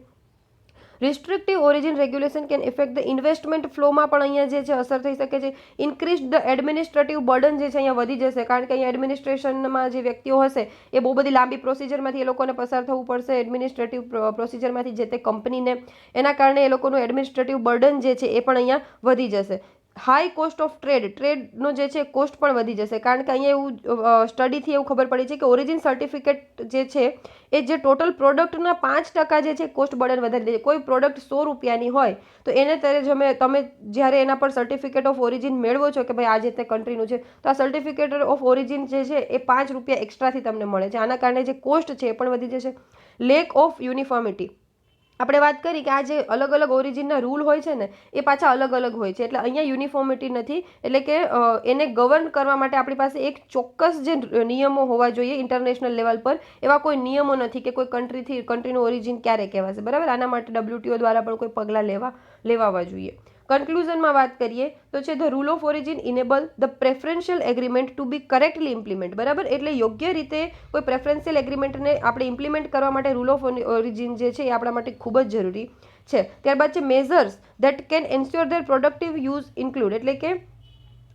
Restrictive origin regulation can effect the investment ફ્લોમાં પણ અહીંયા જે છે અસર થઈ શકે છે. ઇન્ક્રીઝ ધ એડમિનિસ્ટ્રેટિવ બર્ડન જે છે અહીંયા વધી જશે, કારણ કે અહીંયા એડમિનિસ્ટ્રેશનમાં જે વ્યક્તિઓ હશે એ બહુ બધી લાંબી પ્રોસિજરમાંથી એ લોકોને પસાર થવું પડશે, એડમિનિસ્ટ્રેટિવ પ્રોસિજરમાંથી જે તે કંપનીને. એના કારણે એ લોકોનું એડમિનિસ્ટ્રેટિવ બર્ડન જે છે એ પણ અહીંયા વધી જશે. હાઈ કોસ્ટ ઓફ ટ્રેડનો જે છે કોસ્ટ પણ વધી જશે, કારણ કે અહીંયા એવું સ્ટડીથી એવું ખબર પડી છે કે ઓરિજિન સર્ટિફિકેટ જે છે એ જે ટોટલ પ્રોડક્ટના 5% જે છે કોસ્ટ બર્ડન વધારી દે છે. કોઈ પ્રોડક્ટ 100 રૂપિયાની હોય તો એને તમે જ્યારે એના પર સર્ટિફિકેટ ઓફ ઓરિજિન મેળવો છો કે ભાઈ આ જે તે કન્ટ્રીનું છે, તો આ સર્ટિફિકેટ ઓફ ઓરિજિન જે છે એ 5 રૂપિયા એક્સ્ટ્રાથી તમને મળે છે. આના કારણે જે કોસ્ટ છે એ પણ વધી જશે. લેક ઓફ યુનિફોર્મિટી, આપણે વાત કરી કે આ જે અલગ અલગ ઓરિજિનના રૂલ હોય છે ને એ પાછા અલગ અલગ હોય છે, એટલે અહીંયા યુનિફોર્મિટી નથી. એટલે કે એને ગવર્ન કરવા માટે આપણી પાસે એક ચોક્કસ જે નિયમો હોવા જોઈએ ઇન્ટરનેશનલ લેવલ પર, એવા કોઈ નિયમો નથી કે કોઈ કન્ટ્રીનું ઓરિજિન ક્યારે કહેવાશે, બરાબર. આના માટે WTO દ્વારા પણ કોઈ પગલાં લેવાવા જોઈએ. કન્ક્લુઝનમાં વાત કરીએ તો છે the rule of origin enable the preferential agreement to be correctly implement, બરાબર. એટલે યોગ્ય રીતે કોઈ પ્રેફરન્શિયલ એગ્રીમેન્ટને આપણે ઇમ્પ્લિમેન્ટ કરવા માટે રૂલ ઓફ ઓરિજિન જે છે એ આપણા માટે ખૂબ જ જરૂરી છે. ત્યારબાદ છે measures that can ensure there productive use include, એટલે કે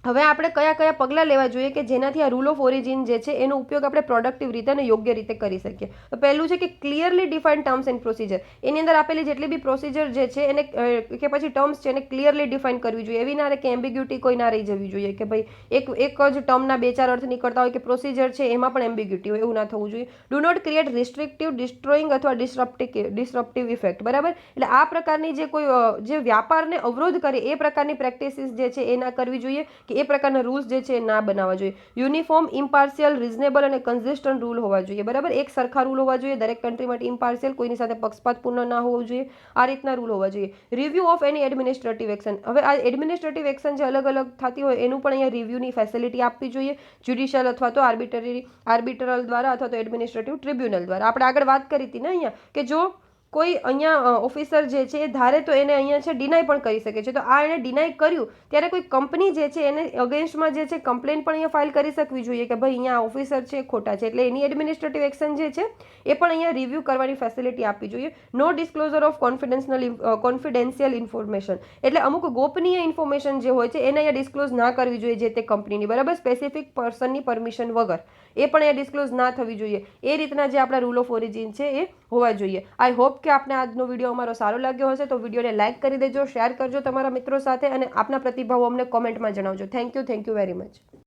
હવે આપણે કયા કયા પગલાં લેવા જોઈએ કે જેનાથી આ રૂલ ઓફ ઓરિજિન જે છે એનો ઉપયોગ આપણે પ્રોડક્ટિવ રીતે અને યોગ્ય રીતે કરી શકીએ. તો પહેલું છે કે clearly defined terms and procedure. એની અંદર આપેલી જેટલી બી પ્રોસિજર જે છે એને કે પછી ટર્મ્સ છે એને ક્લિયરલી ડિફાઇન કરવી જોઈએ. એવી ના રહે કે એમ્બિગ્યુટી કોઈ ના રહી જવી જોઈએ કે ભાઈ એક જ ટર્મના 2-4 અર્થ નીકળતા હોય, કે પ્રોસિજર છે એમાં પણ એમ્બિગ્યુટી હોય, એવું ના થવું જોઈએ. ડુ નોટ ક્રિએટ રિસ્ટ્રિક્ટિવ, ડિસ્ટ્રોઈંગ અથવા ડિસ્રપ્ટિવ ઇફેક્ટ, બરાબર. એટલે આ પ્રકારની જે કોઈ જે વ્યાપારને અવરોધ કરે એ પ્રકારની પ્રેક્ટિસીસ જે છે એ ના કરવી જોઈએ, કે એ પ્રકારના રૂલ્સ જે છે એ ના બનાવવા જોઈએ. યુનિફોર્મ, ઇમ્પાર્શિયલ, રિઝનેબલ અને કન્સિસ્ટન્ટ રૂલ હોવા જોઈએ, બરાબર. એક સરખા રૂલ હોવા જોઈએ દરેક કન્ટ્રી માટે, ઇમ્પાર્શિયલ, કોઈની સાથે પક્ષપાતપૂર્ણ ના હોવું જોઈએ, આ રીતના રૂલ હોવા જોઈએ. Review of any administrative action, હવે આ એડમિનિસ્ટ્રેટિવ એક્શન જે અલગ અલગ થતી હોય એનું પણ અહીંયા રિવ્યુની ફેસિલિટી આપવી જોઈએ, જ્યુડિશિયલ અથવા તો આર્બિટ્રલ દ્વારા અથવા તો એડમિનિસ્ટ્રેટિવ ટ્રિબ્યુનલ દ્વારા. આપણે આગળ વાત કરી હતી ને અહીંયા કે જો કોઈ અહીંયા ઓફિસર જે છે એ ધારે તો એને અહીંયા છે ડિનાય પણ કરી શકે છે. તો આ એને ડિનાય કર્યું ત્યારે કોઈ કંપની જે છે એને અગેન્સ્ટમાં જે છે કમ્પ્લેન પણ અહીંયા ફાઇલ કરી શકવી જોઈએ કે ભાઈ અહીંયા ઓફિસર છે ખોટા છે, એટલે એની એડમિનિસ્ટ્રેટિવ એક્શન જે છે એ પણ અહીંયા રિવ્યૂ કરવાની ફેસિલિટી આપવી જોઈએ. નો ડિસ્ક્લોઝર ઓફ કોન્ફિડેન્શિયલ ઇન્ફોર્મેશન, એટલે અમુક ગોપનીય ઇન્ફોર્મેશન જે હોય છે એને અહીંયા ડિસ્ક્લોઝ ના કરવી જોઈએ જે તે કંપનીની, બરાબર, સ્પેસિફિક પર્સનની પરમિશન વગર. એ પણ અહીંયા ડિસ્ક્લોઝ ના થવી જોઈએ. એ રીતના જે આપણા રૂલ ઓફ ઓરિજિન છે એ હોવા જોઈએ. આઈ હોપ કે આપને આજનો વિડીયો અમારો સારો લાગ્યો હશે, તો વિડીયોને લાઇક કરી દેજો, શેર કરજો તમારા મિત્રો સાથે, અને આપના પ્રતિભાવો અમને કોમેન્ટમાં જણાવજો. Thank you very much.